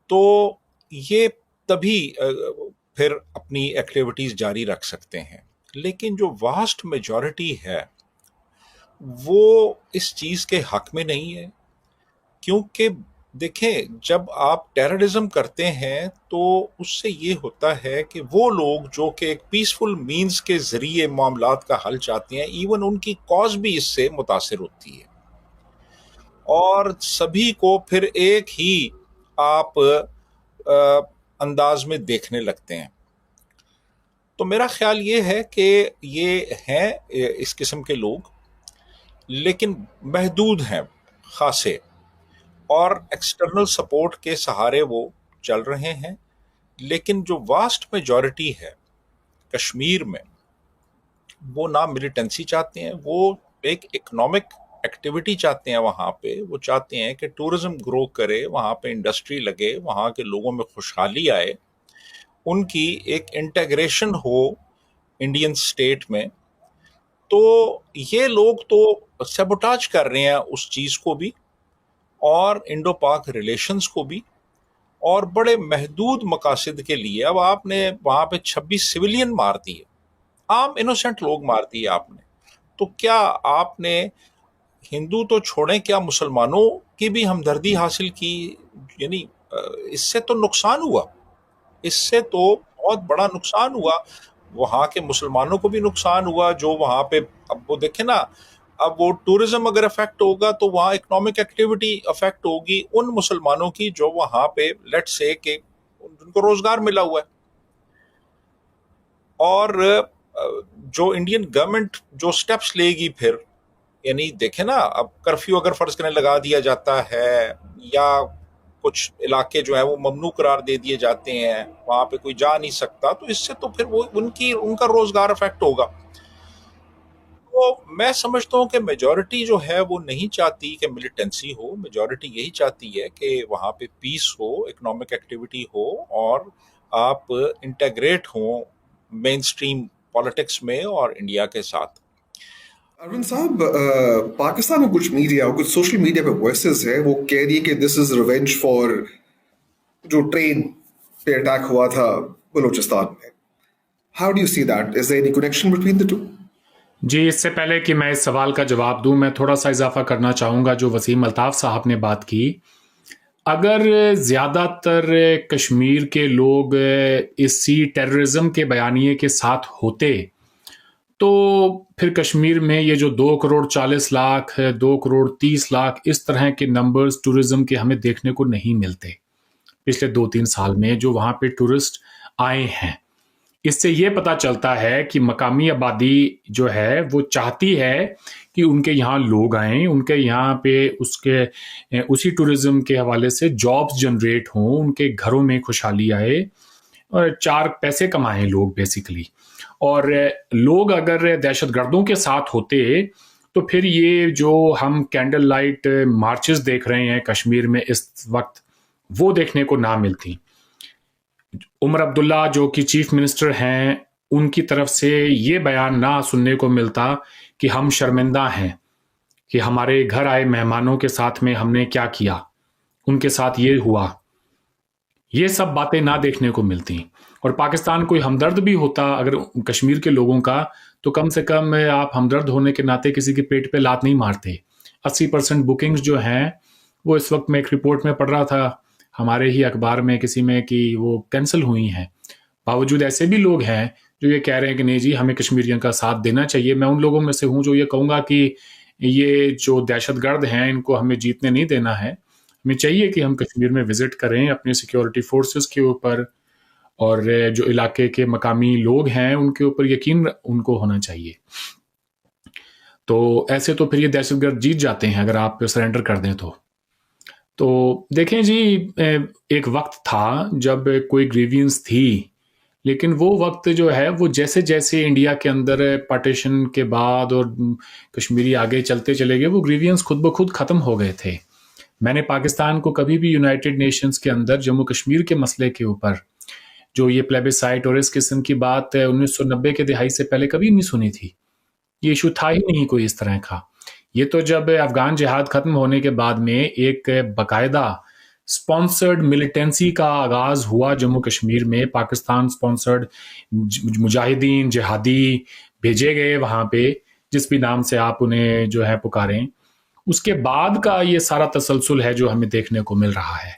Speaker 2: तो ये तभी फिर अपनी एक्टिविटीज़ जारी रख सकते हैं। लेकिन जो वास्ट मेजॉरिटी है वो इस चीज़ के हक में नहीं है, क्योंकि देखें, जब आप टेररिज्म करते हैं तो उससे ये होता है कि वो लोग जो कि एक पीसफुल मीन्स के ज़रिए मामलात का हल चाहते हैं, इवन उनकी कॉज भी इससे मुतासिर होती है और सभी को फिर एक ही आप अंदाज में देखने लगते हैं। तो मेरा ख्याल ये है कि ये हैं इस किस्म के लोग, लेकिन महदूद हैं खासे, और एक्सटर्नल सपोर्ट के सहारे वो चल रहे हैं। लेकिन जो वास्ट मेजॉरिटी है कश्मीर में, वो ना मिलिटेंसी चाहते हैं, वो एक इकोनॉमिक एक्टिविटी चाहते हैं वहाँ पे। वो चाहते हैं कि टूरिज्म ग्रो करे, वहाँ पे इंडस्ट्री लगे, वहाँ के लोगों में खुशहाली आए, उनकी एक इंटीग्रेशन हो इंडियन स्टेट में। तो ये लोग तो सैबोटाज कर रहे हैं उस चीज़ को भी और इंडो पाक रिलेशंस को भी, और बड़े महदूद मकासद के लिए। अब आपने वहाँ पे 26 सिविलियन मार दिए, आम इनोसेंट लोग मार दिए आपने, तो क्या आपने हिंदू तो छोड़ें, क्या मुसलमानों की भी हमदर्दी हासिल की? यानी इससे तो नुकसान हुआ, इससे तो बहुत बड़ा नुकसान हुआ। वहाँ के मुसलमानों को भी नुकसान हुआ जो वहाँ पे, अब वो देखे ना, अब वो टूरिज्म अगर अफेक्ट होगा तो वहाँ इकोनॉमिक एक्टिविटी अफेक्ट होगी उन मुसलमानों की जो वहाँ पे लेट्स से कि उनको रोजगार मिला हुआ है। और जो इंडियन गवर्नमेंट जो स्टेप्स लेगी फिर, यानी देखे ना, अब कर्फ्यू अगर फर्ज करने लगा दिया जाता है या कुछ इलाके जो है वो ममनू करार दे दिए जाते हैं, वहां पे कोई जा नहीं सकता, तो इससे तो फिर वो उनका रोजगार अफेक्ट होगा। तो मैं समझता हूँ कि मेजॉरिटी जो है वो नहीं चाहती कि मिलिटेंसी हो, मेजॉरिटी यही चाहती है कि वहाँ पे पीस हो, इकोनॉमिक एक्टिविटी हो और आप इंटेग्रेट हो मेन स्ट्रीम पॉलिटिक्स में और इंडिया के साथ।
Speaker 3: अरविंद साहब, पाकिस्तान में कुछ मीडिया और कुछ सोशल मीडिया पे वॉइसेस है, वो कह रही है कि दिस इज रिवेंज फॉर जो ट्रेन पे अटैक हुआ था बलूचिस्तान में। How do you see that? Is there any connection between the two?
Speaker 1: जी, इससे पहले कि मैं इस सवाल का जवाब दूं, मैं थोड़ा सा इजाफा करना चाहूँगा जो वसीम अल्ताफ़ साहब ने बात की। अगर ज़्यादातर कश्मीर के लोग इसी टेररिज्म के बयानिए के साथ होते तो फिर कश्मीर में ये जो 2 करोड़ 40 लाख, 2 करोड़ 30 लाख इस तरह के नंबर्स टूरिज्म के हमें देखने को नहीं मिलते पिछले 2-3 साल में जो वहाँ पे टूरिस्ट आए हैं। इससे ये पता चलता है कि मकामी आबादी जो है वो चाहती है कि उनके यहाँ लोग आएं, उनके यहाँ पे उसी टूरिज्म के हवाले से जॉब्स जनरेट हों, उनके घरों में खुशहाली आए और 4 पैसे कमाएं लोग बेसिकली। और लोग अगर दहशतगर्दों के साथ होते तो फिर ये जो हम कैंडल लाइट मार्चेस देख रहे हैं कश्मीर में इस वक्त, वो देखने को ना मिलती। उमर अब्दुल्ला जो कि चीफ मिनिस्टर हैं, उनकी तरफ से ये बयान ना सुनने को मिलता कि हम शर्मिंदा हैं कि हमारे घर आए मेहमानों के साथ में हमने क्या किया, उनके साथ ये हुआ। ये सब बातें ना देखने को मिलती। और पाकिस्तान कोई हमदर्द भी होता अगर कश्मीर के लोगों का, तो कम से कम आप हमदर्द होने के नाते किसी के पेट पे लात नहीं मारते। 80% बुकिंग्स जो हैं वो इस वक्त मैं एक रिपोर्ट में पढ़ रहा था हमारे ही अखबार में किसी में कि वो कैंसिल हुई हैं। बावजूद ऐसे भी लोग हैं जो ये कह रहे हैं कि नहीं जी हमें कश्मीरियों का साथ देना चाहिए। मैं उन लोगों में से हूँ जो ये कहूँगा कि ये जो दहशतगर्द हैं इनको हमें जीतने नहीं देना है। हमें चाहिए कि हम कश्मीर में विजिट करें अपने सिक्योरिटी फोर्सेस के ऊपर, और जो इलाके के मकामी लोग हैं उनके ऊपर यकीन उनको होना चाहिए। तो ऐसे तो फिर ये दहशतगर्द जीत जाते हैं अगर आप सरेंडर कर दें तो देखें जी, एक वक्त था जब कोई ग्रीवियंस थी, लेकिन वो वक्त जो है वो जैसे जैसे इंडिया के अंदर पार्टीशन के बाद और कश्मीरी आगे चलते चले गए, वो ग्रीवियंस खुद ब खुद ख़त्म हो गए थे। मैंने पाकिस्तान को कभी भी यूनाइटेड नेशंस के अंदर जम्मू कश्मीर के मसले के ऊपर जो ये प्लेबिसाइट और इस किस्म की बात 1990 के दिहाई से पहले कभी नहीं सुनी थी। ये इशू था ही नहीं कोई इस तरह का। ये तो जब अफगान जिहाद खत्म होने के बाद में एक बाकायदा स्पॉन्सर्ड मिलिटेंसी का आगाज हुआ जम्मू कश्मीर में, पाकिस्तान स्पॉन्सर्ड मुजाहिदीन जिहादी भेजे गए वहां पे, जिस भी नाम से आप उन्हें जो है पुकारें, उसके बाद का ये सारा तसलसल है जो हमें देखने को मिल रहा है।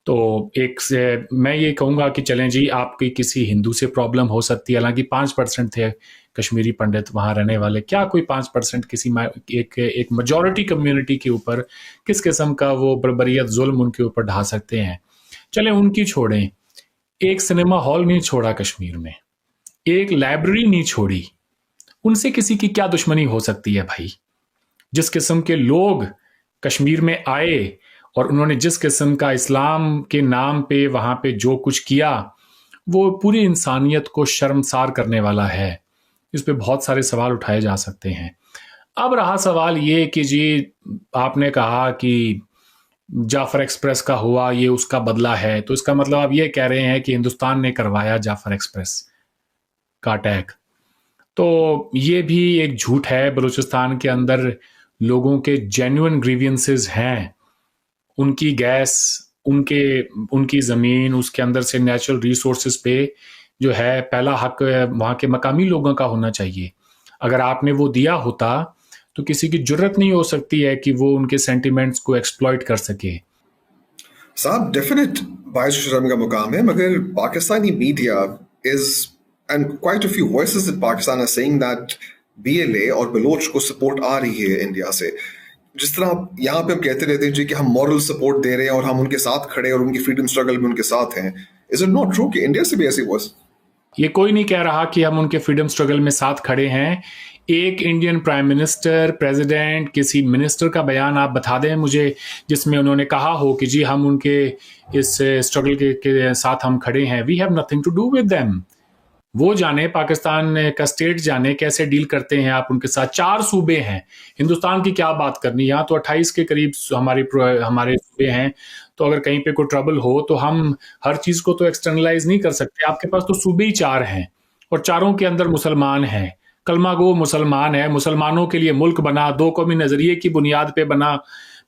Speaker 1: तो एक से मैं ये कहूँगा कि चलें जी, आपकी किसी हिंदू से प्रॉब्लम हो सकती है, हालांकि 5% थे कश्मीरी पंडित वहाँ रहने वाले, क्या कोई 5% किसी एक मेजॉरिटी कम्युनिटी के ऊपर किस किस्म का वो बर्बरियत जुल्म उनके ऊपर ढा सकते हैं। चलें उनकी छोड़ें, एक सिनेमा हॉल नहीं छोड़ा कश्मीर में, एक लाइब्रेरी नहीं छोड़ी, उनसे किसी की क्या दुश्मनी हो सकती है भाई? जिस किस्म के लोग कश्मीर में आए और उन्होंने जिस किस्म का इस्लाम के नाम पे वहाँ पे जो कुछ किया, वो पूरी इंसानियत को शर्मसार करने वाला है। इस पे बहुत सारे सवाल उठाए जा सकते हैं। अब रहा सवाल ये कि जी आपने कहा कि जाफर एक्सप्रेस का हुआ, ये उसका बदला है, तो इसका मतलब आप ये कह रहे हैं कि हिंदुस्तान ने करवाया जाफर एक्सप्रेस का अटैक। तो ये भी एक झूठ है। बलूचिस्तान के अंदर लोगों के जेन्युइन ग्रीवियंसेस हैं, उनकी गैस, उनकी ज़मीन, उसके अंदर से नेचुरल रिसोर्सेज पे जो है पहला हक वहाँ के मकामी लोगों का होना चाहिए। अगर आपने वो दिया होता तो किसी की जुर्रत नहीं हो सकती है कि वो उनके सेंटिमेंट्स को एक्सप्लॉइट कर सके।
Speaker 3: साहब डेफिनेट बायस शर्म का मुकाम है, मगर Pakistani media is and quite a few voices in Pakistan are saying that BLA और बलोच को सपोर्ट आ रही है इंडिया से। जिस तरह यहाँ पे हम कहते रहते हैं जी कि हम मॉरल सपोर्ट दे रहे हैं और हम उनके साथ खड़े हैं और उनकी फ्रीडम स्ट्रगल में उनके साथ हैं, इज इट नॉट ट्रू कि इंडिया से भी ऐसी वॉइस?
Speaker 1: ये कोई नहीं कह रहा कि हम उनके फ्रीडम स्ट्रगल में साथ खड़े हैं। एक इंडियन प्राइम मिनिस्टर, प्रेसिडेंट, किसी मिनिस्टर का बयान आप बता दें मुझे जिसमें उन्होंने कहा हो कि जी हम उनके इस स्ट्रगल के साथ हम खड़े हैं। We have nothing to do with them. वो जाने, पाकिस्तान का स्टेट जाने कैसे डील करते हैं आप उनके साथ। 4 सूबे हैं, हिंदुस्तान की क्या बात करनी। यहाँ तो 28 के करीब हमारे सूबे हैं, तो अगर कहीं पे कोई ट्रबल हो तो हम हर चीज को तो एक्सटर्नलाइज नहीं कर सकते। आपके पास तो सूबे ही 4 हैं और चारों के अंदर मुसलमान हैं, कलमा गो मुसलमान है। मुसलमानों के लिए मुल्क बना, 2 कौमी नजरिए की बुनियाद पे बना,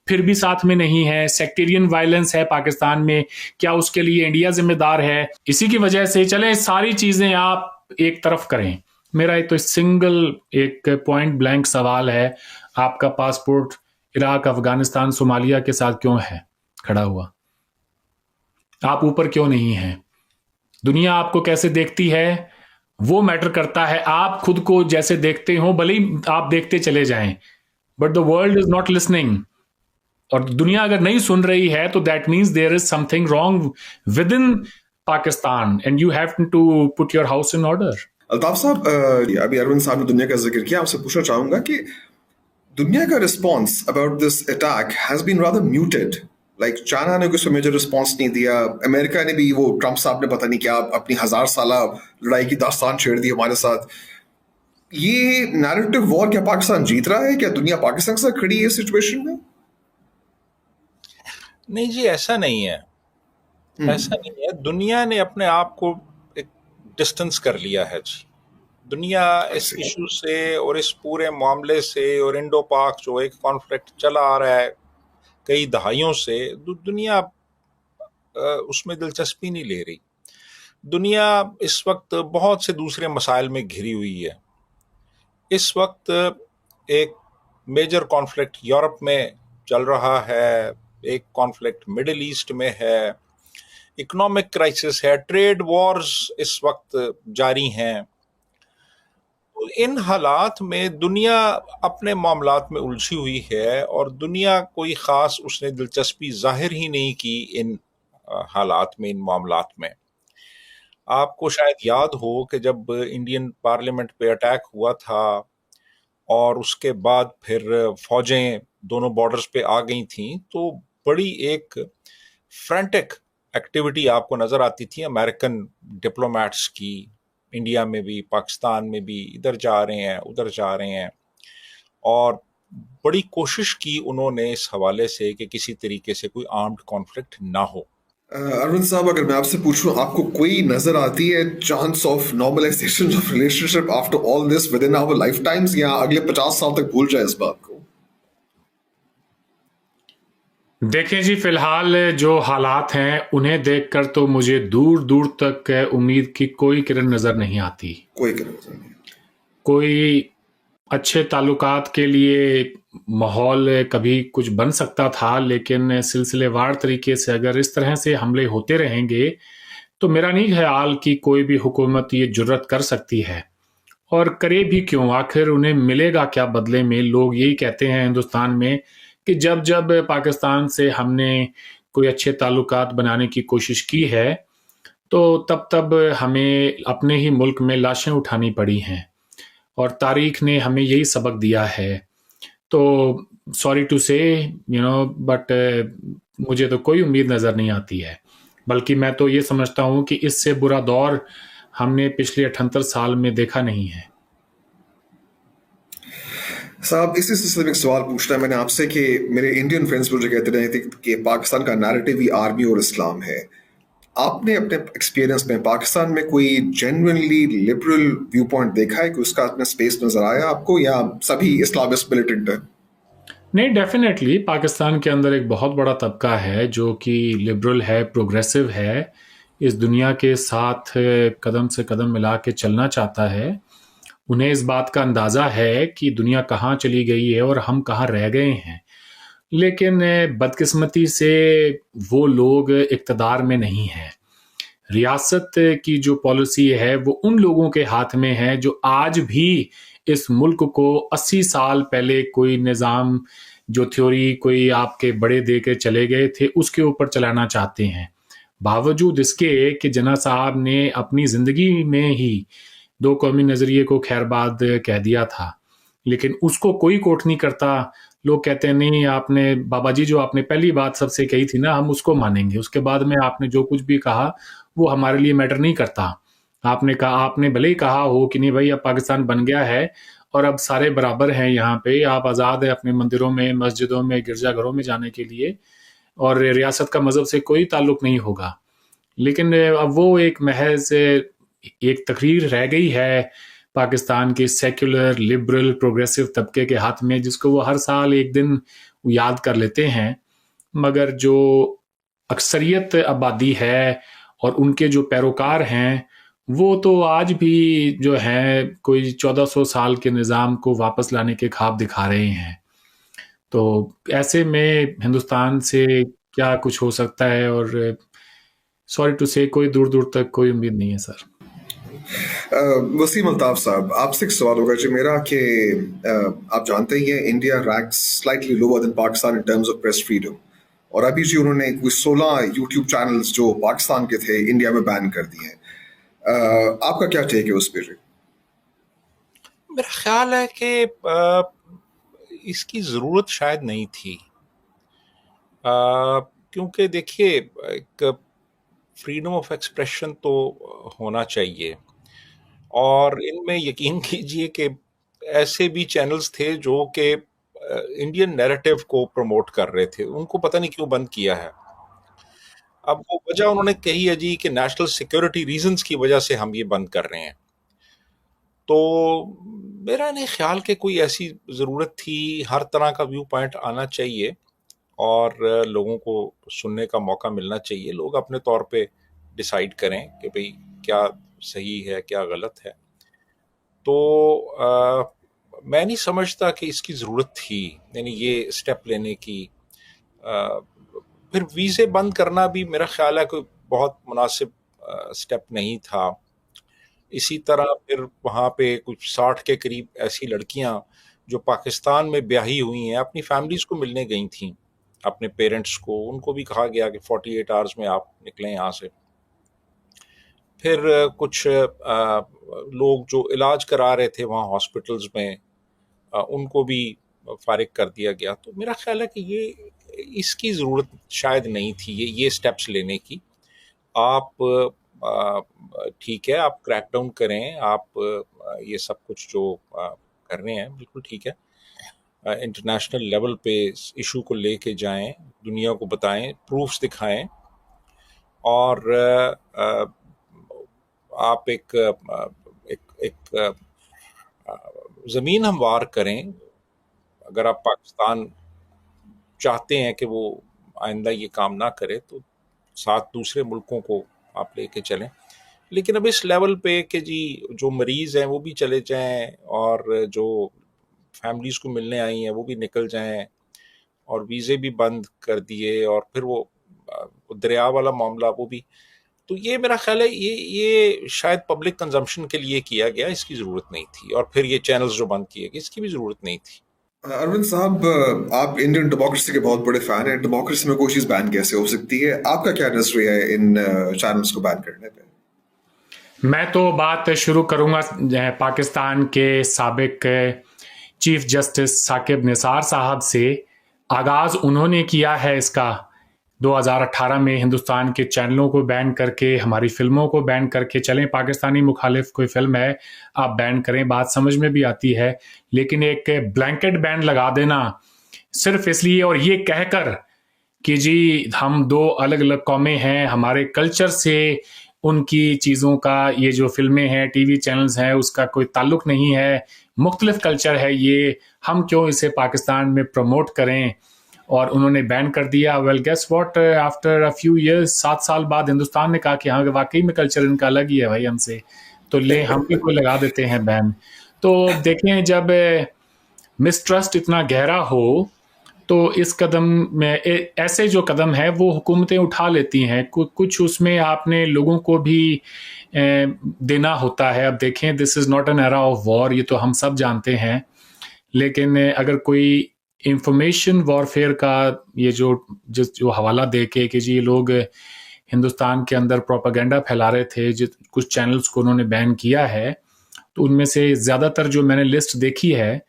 Speaker 1: फिर भी साथ में नहीं है। सेक्टेरियन वायलेंस है पाकिस्तान में, क्या उसके लिए इंडिया जिम्मेदार है? इसी की वजह से चले सारी चीजें आप एक तरफ करें। मेरा तो सिंगल एक पॉइंट ब्लैंक सवाल है, आपका पासपोर्ट इराक, अफगानिस्तान, सोमालिया के साथ क्यों है खड़ा हुआ? आप ऊपर क्यों नहीं हैं? दुनिया आपको कैसे देखती है वो मैटर करता है। आप खुद को जैसे देखते हो, भले ही आप देखते चले जाएं, but the world is not listening. और दुनिया अगर नहीं सुन रही है तो that means there is something wrong within Pakistan and you have to put your house in order.
Speaker 3: Altaf साहब, अभी अरविंद साहब ने दुनिया का जिक्र किया, आपसे पूछना चाहूंगा कि दुनिया का response about this attack has been rather muted. Like China ने कोई मेजर रिस्पॉन्स नहीं दिया, अमेरिका ने भी, वो ट्रम्प साहब ने पता नहीं क्या अपनी 1000 साल लड़ाई की दास्तान छेड़ दी हमारे साथ। ये नैरेटिव वॉर क्या पाकिस्तान जीत रहा है? क्या दुनिया पाकिस्तान के साथ खड़ी है इस सिचुएशन में?
Speaker 2: नहीं जी, ऐसा नहीं है, ऐसा नहीं है। दुनिया ने अपने आप को एक डिस्टेंस कर लिया है जी। दुनिया इस इशू से और इस पूरे मामले से और इंडो पाक जो एक कॉन्फ्लिक्ट चला आ रहा है कई दहाइयों से, दुनिया उसमें दिलचस्पी नहीं ले रही। दुनिया इस वक्त बहुत से दूसरे मसाइल में घिरी हुई है। इस वक्त एक मेजर कॉन्फ्लिक्ट यूरोप में चल रहा है, एक कॉन्फ्लिक्ट मिडिल ईस्ट में है, इकोनॉमिक क्राइसिस है, ट्रेड वॉर्स इस वक्त जारी हैं। तो इन हालात में दुनिया अपने मामलात में उलझी हुई है और दुनिया कोई ख़ास उसने दिलचस्पी जाहिर ही नहीं की इन हालात में, इन मामलात में। आपको शायद याद हो कि जब इंडियन पार्लियामेंट पे अटैक हुआ था और उसके बाद फिर फौजें दोनों बॉर्डर्स पे आ गई थीं, तो बड़ी एक फ्रैंटिक एक्टिविटी आपको नज़र आती थी अमेरिकन डिप्लोमेट्स की। इंडिया में भी, पाकिस्तान में भी, इधर जा रहे हैं, उधर जा रहे हैं, और बड़ी कोशिश की उन्होंने इस हवाले से कि किसी तरीके से कोई आर्म्ड कॉन्फ्लिक्ट ना हो।
Speaker 3: अरविंद साहब, अगर मैं आपसे पूछूं, आपको कोई नजर आती है chance of normalization of relationship after all this within our lifetimes, या अगले 50 साल तक भूल जाए इस बात को?
Speaker 1: देखें जी, फिलहाल जो हालात हैं उन्हें देखकर तो मुझे दूर दूर तक उम्मीद की कोई किरण नजर नहीं आती।
Speaker 3: कोई किरण नजर नहीं।
Speaker 1: कोई अच्छे ताल्लुकात के लिए माहौल कभी कुछ बन सकता था, लेकिन सिलसिलेवार तरीके से अगर इस तरह से हमले होते रहेंगे तो मेरा नहीं ख्याल कि कोई भी हुकूमत ये जुर्रत कर सकती है। और करे भी क्यों? आखिर उन्हें मिलेगा क्या बदले में? लोग यही कहते हैं हिंदुस्तान में कि जब जब पाकिस्तान से हमने कोई अच्छे ताल्लुकात बनाने की कोशिश की है तो तब तब हमें अपने ही मुल्क में लाशें उठानी पड़ी हैं, और तारीख ने हमें यही सबक दिया है। तो सॉरी टू से बट मुझे तो कोई उम्मीद नज़र नहीं आती है। बल्कि मैं तो ये समझता हूँ कि इससे बुरा दौर हमने पिछले 78 साल में देखा नहीं है।
Speaker 3: साहब, इसी सिलसिले में एक सवाल पूछना है मैंने आपसे कि मेरे इंडियन फ्रेंड्स मुझे कहते रहे थे कि पाकिस्तान का नैरेटिव ही आर्मी और इस्लाम है। आपने अपने एक्सपीरियंस में पाकिस्तान में कोई जेन्युइनली लिबरल व्यू पॉइंट देखा है कि उसका अपना स्पेस नजर आया आपको, या सभी इस्लामिस्ट मिलिटेंट है?
Speaker 1: नहीं, डेफिनेटली पाकिस्तान के अंदर एक बहुत बड़ा तबका है जो कि लिबरल है, प्रोग्रेसिव है, इस दुनिया के साथ कदम से कदम मिला के चलना चाहता है। उन्हें इस बात का अंदाज़ा है कि दुनिया कहाँ चली गई है और हम कहाँ रह गए हैं। लेकिन बदकिस्मती से वो लोग इक़्तिदार में नहीं हैं। रियासत की जो पॉलिसी है वो उन लोगों के हाथ में है जो आज भी इस मुल्क को 80 साल पहले कोई निज़ाम, जो थ्योरी कोई आपके बड़े दे के चले गए थे, उसके ऊपर चलाना चाहते हैं। बावजूद इसके कि जिन्ना साहब ने अपनी ज़िंदगी में ही दो कौमी नज़रिए को खैरबाद कह दिया था, लेकिन उसको कोई कोट नहीं करता। लोग कहते हैं नहीं, आपने बाबा जी जो आपने पहली बात सबसे कही थी ना, हम उसको मानेंगे, उसके बाद में आपने जो कुछ भी कहा वो हमारे लिए मैटर नहीं करता। आपने कहा, आपने भले ही कहा हो कि नहीं भाई अब पाकिस्तान बन गया है और अब सारे बराबर हैं, यहाँ पे आप आज़ाद हैं अपने मंदिरों में, मस्जिदों में, गिरजाघरों में जाने के लिए, और रियासत का मज़हब से कोई ताल्लुक नहीं होगा। लेकिन अब वो एक महज एक तकरीर रह गई है पाकिस्तान के सेक्युलर, लिबरल, प्रोग्रेसिव तबके के हाथ में, जिसको वो हर साल एक दिन याद कर लेते हैं। मगर जो अक्सरियत आबादी है और उनके जो पैरोकार हैं, वो तो आज भी जो हैं कोई 1400 साल के निज़ाम को वापस लाने के ख्वाब दिखा रहे हैं। तो ऐसे में हिंदुस्तान से क्या कुछ हो सकता है, और सॉरी टू से कोई दूर दूर तक कोई उम्मीद नहीं है सर।
Speaker 3: वसीम अल्ताफ साहब, आपसे एक सवाल होगा जी मेरा कि आप जानते ही हैं India ranks slightly lower than Pakistan in terms of press freedom, और अभी जी उन्होंने कोई 16 यूट्यूब चैनल्स जो पाकिस्तान के थे इंडिया में बैन कर दिए हैं। आपका क्या टेक है उस पर जी?
Speaker 2: मेरा ख्याल है कि इसकी ज़रूरत शायद नहीं थी, क्योंकि देखिए एक फ्रीडम ऑफ एक्सप्रेशन तो होना चाहिए, और इनमें यकीन कीजिए कि ऐसे भी चैनल्स थे जो कि इंडियन नैरेटिव को प्रमोट कर रहे थे, उनको पता नहीं क्यों बंद किया है। अब वो वजह उन्होंने कही है जी कि नेशनल सिक्योरिटी रीजंस की वजह से हम ये बंद कर रहे हैं। तो मेरा नहीं ख्याल कि कोई ऐसी ज़रूरत थी। हर तरह का व्यू पॉइंट आना चाहिए और लोगों को सुनने का मौका मिलना चाहिए। लोग अपने तौर पे डिसाइड करें कि भाई क्या सही है, क्या गलत है। तो मैं नहीं समझता कि इसकी ज़रूरत थी, यानी ये स्टेप लेने की। फिर वीज़े बंद करना भी मेरा ख्याल है कोई बहुत मुनासिब स्टेप नहीं था। इसी तरह फिर वहाँ पे कुछ 60 के करीब ऐसी लड़कियाँ जो पाकिस्तान में ब्याही हुई हैं, अपनी फैमिलीज़ को मिलने गई थीं, अपने पेरेंट्स को, उनको भी कहा गया कि 48 आवर्स में आप निकलें यहाँ से। फिर कुछ लोग जो इलाज करा रहे थे वहाँ हॉस्पिटल्स में, उनको भी फारिग कर दिया गया। तो मेरा ख्याल है कि ये इसकी ज़रूरत शायद नहीं थी ये स्टेप्स लेने की। आप ठीक है, आप क्रैकडाउन करें, आप ये सब कुछ जो कर रहे हैं बिल्कुल ठीक है। इंटरनेशनल लेवल पे इस इशू को लेके जाएं, दुनिया को बताएं, प्रूफ्स दिखाएं, और आप एक ज़मीन हमवार करें। अगर आप पाकिस्तान चाहते हैं कि वो आइंदा ये काम ना करे, तो साथ दूसरे मुल्कों को आप लेके चलें। लेकिन अब इस लेवल पे कि जी जो मरीज़ हैं वो भी चले जाएं, और जो फैमिलीज़ को मिलने आई हैं वो भी निकल जाएं, और वीज़े भी बंद कर दिए, और फिर वो दरिया वाला मामला वो भी। तो ये मेरा ख्याल है ये शायद पब्लिक कंजम्पशन के लिए किया गया, इसकी ज़रूरत नहीं थी। और फिर ये चैनल्स जो बंद किए गए, इसकी भी ज़रूरत नहीं थी।
Speaker 3: अरविंद साहब, आप इंडियन डेमोक्रेसी के बहुत बड़े फैन हैं। डेमोक्रेसी में कोई चीज़ बैन कैसे हो सकती है? आपका क्या नजरिया है इन चैनल्स को बैन करने पे?
Speaker 1: मैं तो बात शुरू करूंगा पाकिस्तान के साबिक चीफ जस्टिस साकिब निसार साहब से। आगाज़ उन्होंने किया है इसका 2018 में, हिंदुस्तान के चैनलों को बैन करके, हमारी फिल्मों को बैन करके। चलें, पाकिस्तानी मुखालिफ कोई फिल्म है आप बैन करें, बात समझ में भी आती है। लेकिन एक ब्लैंकेट बैन लगा देना सिर्फ इसलिए, और ये कहकर कि जी हम दो अलग अलग कौमें हैं, हमारे कल्चर से उनकी चीज़ों का, ये जो फिल्में हैं, टीवी चैनल्स हैं, उसका कोई ताल्लुक नहीं है, मुख्तलिफ कल्चर है ये, हम क्यों इसे पाकिस्तान में प्रमोट करें, और उन्होंने बैन कर दिया। Well guess what, after a few years, 7 साल बाद हिंदुस्तान ने कहा कि हाँ वाकई में कल्चर इनका अलग ही है भाई हमसे, तो ले हम भी कोई लगा देते हैं बैन। तो देखें, जब मिसट्रस्ट इतना गहरा हो तो इस कदम में ऐसे जो कदम है वो हुकूमतें उठा लेती हैं। कुछ उसमें आपने लोगों को भी देना होता है। अब देखें, this is not an era of war, ये तो हम सब जानते हैं। लेकिन अगर कोई इंफॉर्मेशन वॉरफेयर का ये जो हवाला दे के कि जी ये लोग हिंदुस्तान के अंदर प्रोपागेंडा फैला रहे थे, कुछ चैनल्स को उन्होंने बैन किया है, तो उनमें से ज़्यादातर जो मैंने लिस्ट देखी है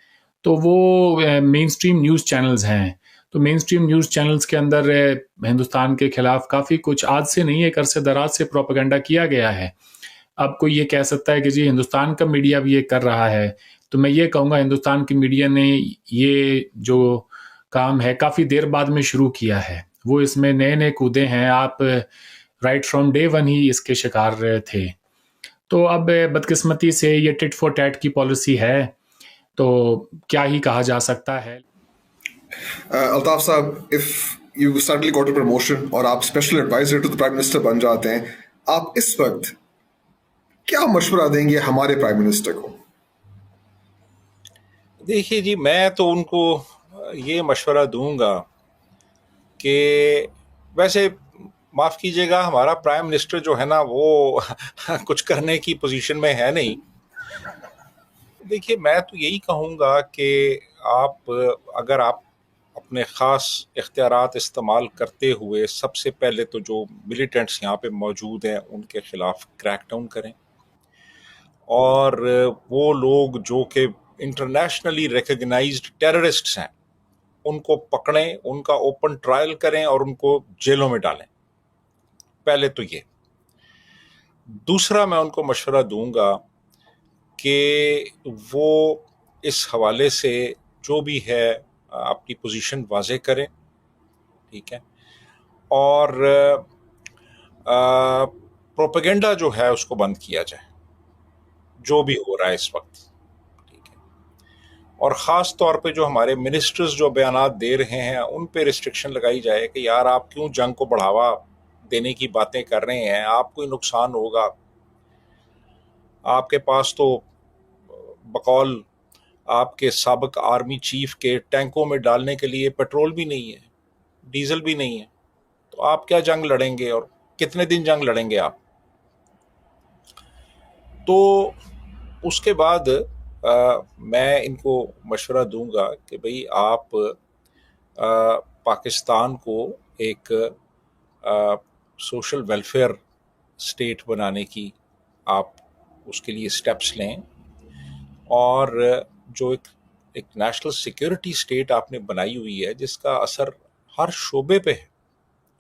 Speaker 1: तो वो मेन स्ट्रीम न्यूज़ चैनल्स हैं। तो मेन स्ट्रीम न्यूज़ चैनल्स के अंदर हिंदुस्तान के खिलाफ काफ़ी कुछ आज से नहीं, एक अरसे दराज से प्रोपागेंडा किया गया है। अब कोई ये कह सकता है कि जी हिंदुस्तान का मीडिया भी ये कर रहा है, तो मैं ये कहूँगा हिंदुस्तान की मीडिया ने ये जो काम है काफ़ी देर बाद में शुरू किया है। वो इसमें नए नए कूदे हैं, आप राइट फ्रॉम डे वन ही इसके शिकार थे। तो अब बदकिस्मती से ये टिट फॉर टैट की पॉलिसी है, तो क्या ही कहा जा सकता है।
Speaker 3: अल्ताफ साहब, if you suddenly got a promotion और आप special adviser to the prime minister बन जाते हैं, आप इस वक्त क्या मशवरा देंगे हमारे प्राइम मिनिस्टर को?
Speaker 2: देखिए जी, मैं तो उनको ये मशवरा दूंगा कि वैसे माफ़ कीजिएगा, हमारा प्राइम मिनिस्टर जो है ना वो कुछ करने की पोजीशन में है नहीं। देखिए, मैं तो यही कहूँगा कि अगर आप अपने ख़ास इख्तियारात इस्तेमाल करते हुए सबसे पहले तो जो मिलिटेंट्स यहाँ पे मौजूद हैं उनके ख़िलाफ़ क्रैकडाउन करें, और वो लोग जो कि इंटरनेशनली रिकग्नाइज्ड टेररिस्ट्स हैं उनको पकड़ें, उनका ओपन ट्रायल करें और उनको जेलों में डालें। पहले तो ये। दूसरा, मैं उनको मशवरा दूंगा कि वो इस हवाले से जो भी है अपनी पोजीशन वाज़े करें, ठीक है, और प्रोपेगेंडा जो है उसको बंद किया जाए, जो भी हो रहा है इस वक्त, ठीक है। और ख़ास तौर पे जो हमारे मिनिस्टर्स जो बयानात दे रहे हैं उन पे रिस्ट्रिक्शन लगाई जाए कि यार आप क्यों जंग को बढ़ावा देने की बातें कर रहे हैं, आपको ही नुकसान होगा। आपके पास तो बकौल आपके साबिक आर्मी चीफ के टैंकों में डालने के लिए पेट्रोल भी नहीं है, डीजल भी नहीं है, तो आप क्या जंग लड़ेंगे और कितने दिन जंग लड़ेंगे आप? तो उसके बाद मैं इनको मशवरा दूंगा कि भाई आप पाकिस्तान को एक सोशल वेलफेयर स्टेट बनाने की आप उसके लिए स्टेप्स लें, और जो एक नेशनल सिक्योरिटी स्टेट आपने बनाई हुई है जिसका असर हर शोबे पे है।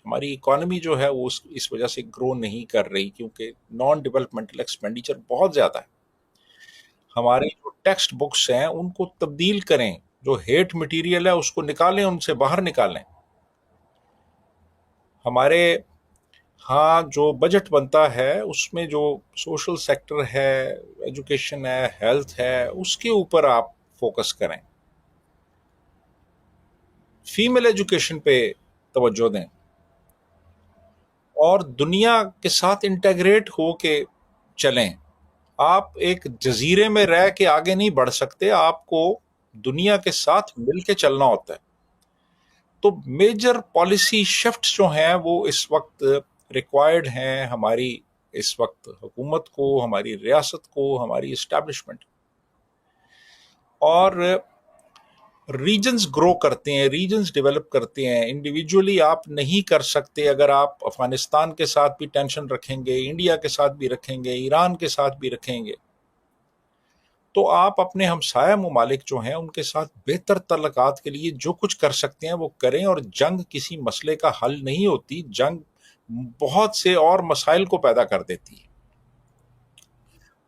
Speaker 2: हमारी इकोनॉमी जो है वो इस वजह से ग्रो नहीं कर रही क्योंकि नॉन डेवलपमेंटल एक्सपेंडिचर बहुत ज़्यादा है। हमारे जो टेक्स्ट बुक्स हैं उनको तब्दील करें, जो हेट मटेरियल है उसको निकालें, उनसे बाहर निकालें। हमारे हाँ जो बजट बनता है उसमें जो सोशल सेक्टर है, एजुकेशन है, हेल्थ है, उसके ऊपर आप फोकस करें। फीमेल एजुकेशन पे तवज्जो दें और दुनिया के साथ इंटेग्रेट हो के चलें। आप एक जजीरे में रह के आगे नहीं बढ़ सकते, आपको दुनिया के साथ मिल के चलना होता है। तो मेजर पॉलिसी शिफ्ट्स जो हैं वो इस वक्त रिक्वायर्ड हैं हमारी इस वक्त हुकूमत को, हमारी रियासत को, हमारी इस्टेब्लिशमेंट। और रीजन्स ग्रो करते हैं, रीजन्स डेवलप करते हैं, इंडिविजुअली आप नहीं कर सकते। अगर आप अफगानिस्तान के साथ भी टेंशन रखेंगे, इंडिया के साथ भी रखेंगे, ईरान के साथ भी रखेंगे, तो आप अपने हमसाया ममालिक जो हैं उनके साथ बेहतर तल्लुकात के लिए जो कुछ कर सकते हैं वो करें। और जंग किसी मसले का हल नहीं होती, जंग बहुत से और मसाइल को पैदा कर देती है।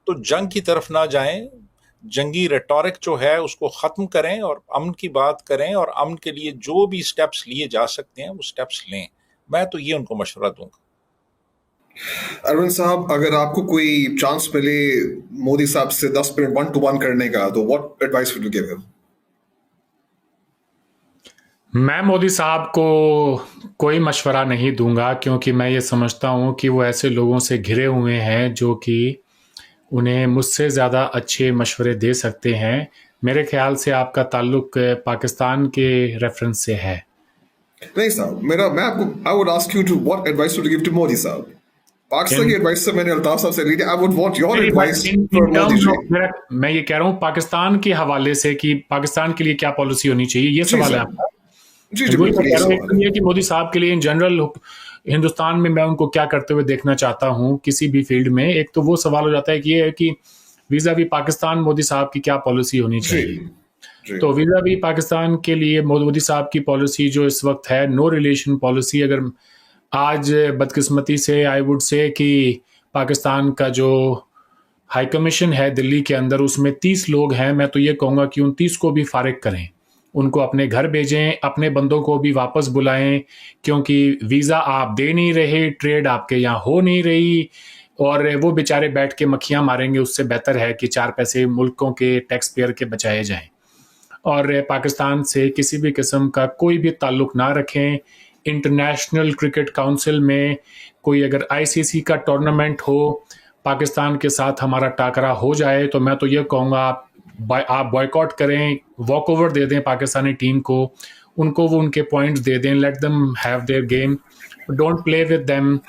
Speaker 2: तो जंग की तरफ ना जाएं, जंगी रेटोरिक जो है उसको ख़त्म करें और अमन की बात करें, और अमन के लिए जो भी स्टेप्स लिए जा सकते हैं वो स्टेप्स लें। मैं तो ये उनको मशवरा दूंगा।
Speaker 3: अरविंद साहब, अगर आपको कोई चांस मिले मोदी साहब से 10 मिनट 1-to-1 करने का, तो what advice would you give him?
Speaker 1: मैं मोदी साहब को कोई मशवरा नहीं दूंगा, क्योंकि मैं ये समझता हूँ कि वो ऐसे लोगों से घिरे हुए हैं जो कि उन्हें मुझसे ज़्यादा अच्छे मशवरे दे सकते हैं। मेरे ख्याल से आपका ताल्लुक पाकिस्तान के रेफरेंस से है।
Speaker 3: नहीं साहब, मेरा मैं आपको I would ask you to what advice to give to Modi साहब। पाकिस्तान की
Speaker 1: इन
Speaker 3: एडवाइस से मैंने अल्ताफ साहब से ली थी। आई वुड वांट योर
Speaker 1: नहीं,
Speaker 3: advice
Speaker 1: in in
Speaker 3: for Modi
Speaker 1: terms
Speaker 3: ji.
Speaker 1: Of मैं ये कह रहा हूँ पाकिस्तान के हवाले से कि पाकिस्तान के लिए क्या पॉलिसी होनी चाहिए, ये
Speaker 3: जी
Speaker 1: सवाल है
Speaker 3: सर,
Speaker 1: आपका।
Speaker 3: जी जी
Speaker 1: वही मैं
Speaker 3: बिल्कुल
Speaker 1: कह
Speaker 3: यही
Speaker 1: रहा हूँ, एक
Speaker 3: सवाल
Speaker 1: तो
Speaker 3: है।
Speaker 1: ये कि मोदी साहब के लिए इन जनरल हिंदुस्तान में मैं उनको क्या करते हुए देखना चाहता हूँ किसी भी फील्ड में। एक तो वो सवाल हो जाता है कि ये है कि वीजा भी पाकिस्तान मोदी साहब की क्या पॉलिसी होनी
Speaker 3: जी
Speaker 1: चाहिए।
Speaker 3: जी
Speaker 1: तो वीजा भी पाकिस्तान के लिए मोदी साहब की पॉलिसी जो इस वक्त है, नो रिलेशन पॉलिसी। अगर आज बदकिस्मती से आई वुड से कि पाकिस्तान का जो हाई कमीशन है दिल्ली के अंदर, उसमें 30 लोग हैं, मैं तो ये कहूँगा कि उन 30 को भी फारिग करें, उनको अपने घर भेजें, अपने बंदों को भी वापस बुलाएं, क्योंकि वीज़ा आप दे नहीं रहे, ट्रेड आपके यहाँ हो नहीं रही, और वो बेचारे बैठ के मक्खियाँ मारेंगे। उससे बेहतर है कि 4 पैसे मुल्कों के टैक्स पेयर के बचाए जाएं। और पाकिस्तान से किसी भी किस्म का कोई भी ताल्लुक ना रखें। इंटरनेशनल क्रिकेट काउंसिल में कोई अगर आईसीसी का टूर्नामेंट हो, पाकिस्तान के साथ हमारा टाकरा हो जाए, तो मैं तो ये कहूँगा आप बॉयकॉट करें, वॉक ओवर दे दें पाकिस्तानी टीम को, उनको वो उनके पॉइंट्स दे दें, let them have their game, don't play with them,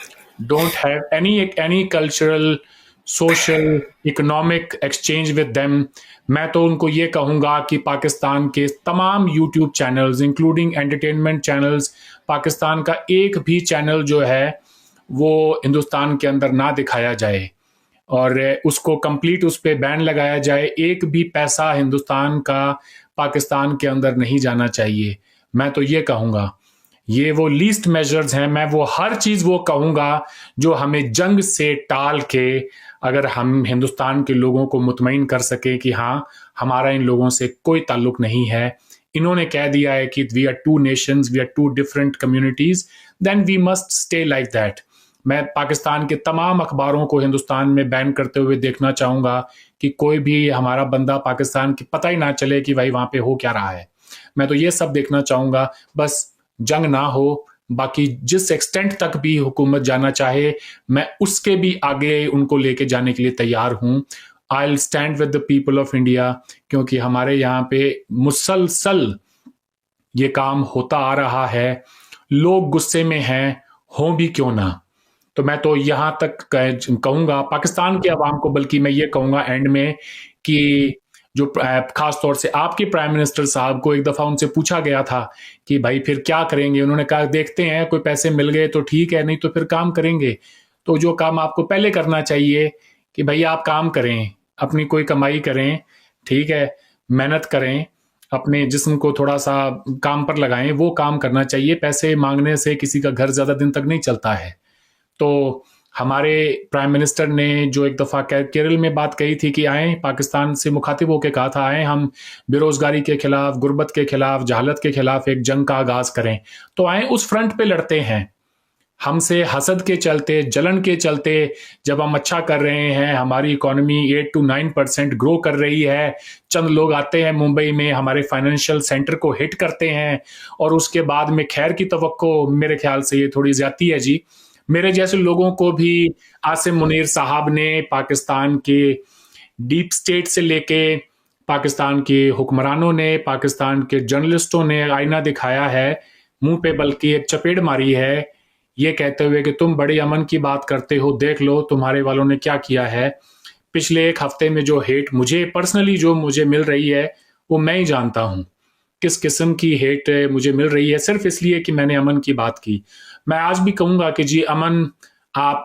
Speaker 1: don't have any cultural, social, economic exchange with them. मैं तो उनको ये कहूँगा कि पाकिस्तान के तमाम YouTube channels including entertainment channels, Pakistan का एक भी चैनल जो है वो हिंदुस्तान के अंदर ना दिखाया जाए, और उसको कंप्लीट उस पर बैन लगाया जाए। एक भी पैसा हिंदुस्तान का पाकिस्तान के अंदर नहीं जाना चाहिए। मैं तो ये कहूँगा, ये वो लीस्ट मेजर्स हैं। मैं वो हर चीज़ वो कहूँगा जो हमें जंग से टाल के, अगर हम हिंदुस्तान के लोगों को मुतमईन कर सके कि हाँ, हमारा इन लोगों से कोई ताल्लुक नहीं है, इन्होंने कह दिया है कि we are two nations, we are two different communities, then we must stay like that. मैं पाकिस्तान के तमाम अखबारों को हिंदुस्तान में बैन करते हुए देखना चाहूँगा कि कोई भी हमारा बंदा पाकिस्तान की पता ही ना चले कि भाई वहाँ पे हो क्या रहा है। मैं तो ये सब देखना चाहूँगा, बस जंग ना हो। बाकी जिस एक्सटेंट तक भी हुकूमत जाना चाहे, मैं उसके भी आगे उनको लेके जाने के लिए तैयार हूँ। I will stand with the people of India, क्योंकि हमारे यहाँ पे मुसलसल ये काम होता आ रहा है। लोग गुस्से में हैं, हों भी क्यों ना। तो मैं तो यहाँ तक कहूँगा पाकिस्तान के अवाम को, बल्कि मैं ये कहूँगा एंड में कि जो खास तौर से आपके प्राइम मिनिस्टर साहब को एक दफ़ा उनसे पूछा गया था कि भाई फिर क्या करेंगे, उन्होंने कहा देखते हैं, कोई पैसे मिल गए तो ठीक है, नहीं तो फिर काम करेंगे। तो जो काम आपको पहले करना चाहिए कि भाई आप काम करें, अपनी कोई कमाई करें, ठीक है, मेहनत करें, अपने जिस्म को थोड़ा सा काम पर लगाएं, वो काम करना चाहिए। पैसे मांगने से किसी का घर ज़्यादा दिन तक नहीं चलता है। तो हमारे प्राइम मिनिस्टर ने जो एक दफ़ा केरल में बात कही थी कि आए, पाकिस्तान से मुखातिब होकर कहा था, आए हम बेरोज़गारी के खिलाफ, गुर्बत के खिलाफ, जहालत के खिलाफ एक जंग का आगाज़ करें। तो आए उस फ्रंट पे लड़ते हैं। हमसे हसद के चलते, जलन के चलते, जब हम अच्छा कर रहे हैं, हमारी इकोनॉमी 8 to 9% ग्रो कर रही है, चंद लोग आते हैं मुंबई में, हमारे फाइनेंशियल सेंटर को हिट करते हैं, और उसके बाद में खैर की तवक्को, मेरे ख्याल से ये थोड़ी ज्यादती है जी। मेरे जैसे लोगों को भी आसिम मुनीर साहब ने पाकिस्तान के डीप स्टेट से लेके पाकिस्तान के हुक्मरानों ने, पाकिस्तान के जर्नलिस्टों ने आईना दिखाया है, मुंह पे बल्कि एक चपेट मारी है, ये कहते हुए कि तुम बड़े अमन की बात करते हो, देख लो तुम्हारे वालों ने क्या किया है। पिछले एक हफ्ते में जो हेट मुझे पर्सनली जो मुझे मिल रही है, वो मैं ही जानता हूँ किस किस्म की हेट मुझे मिल रही है, सिर्फ इसलिए कि मैंने अमन की बात की। मैं आज भी कहूँगा कि जी अमन आप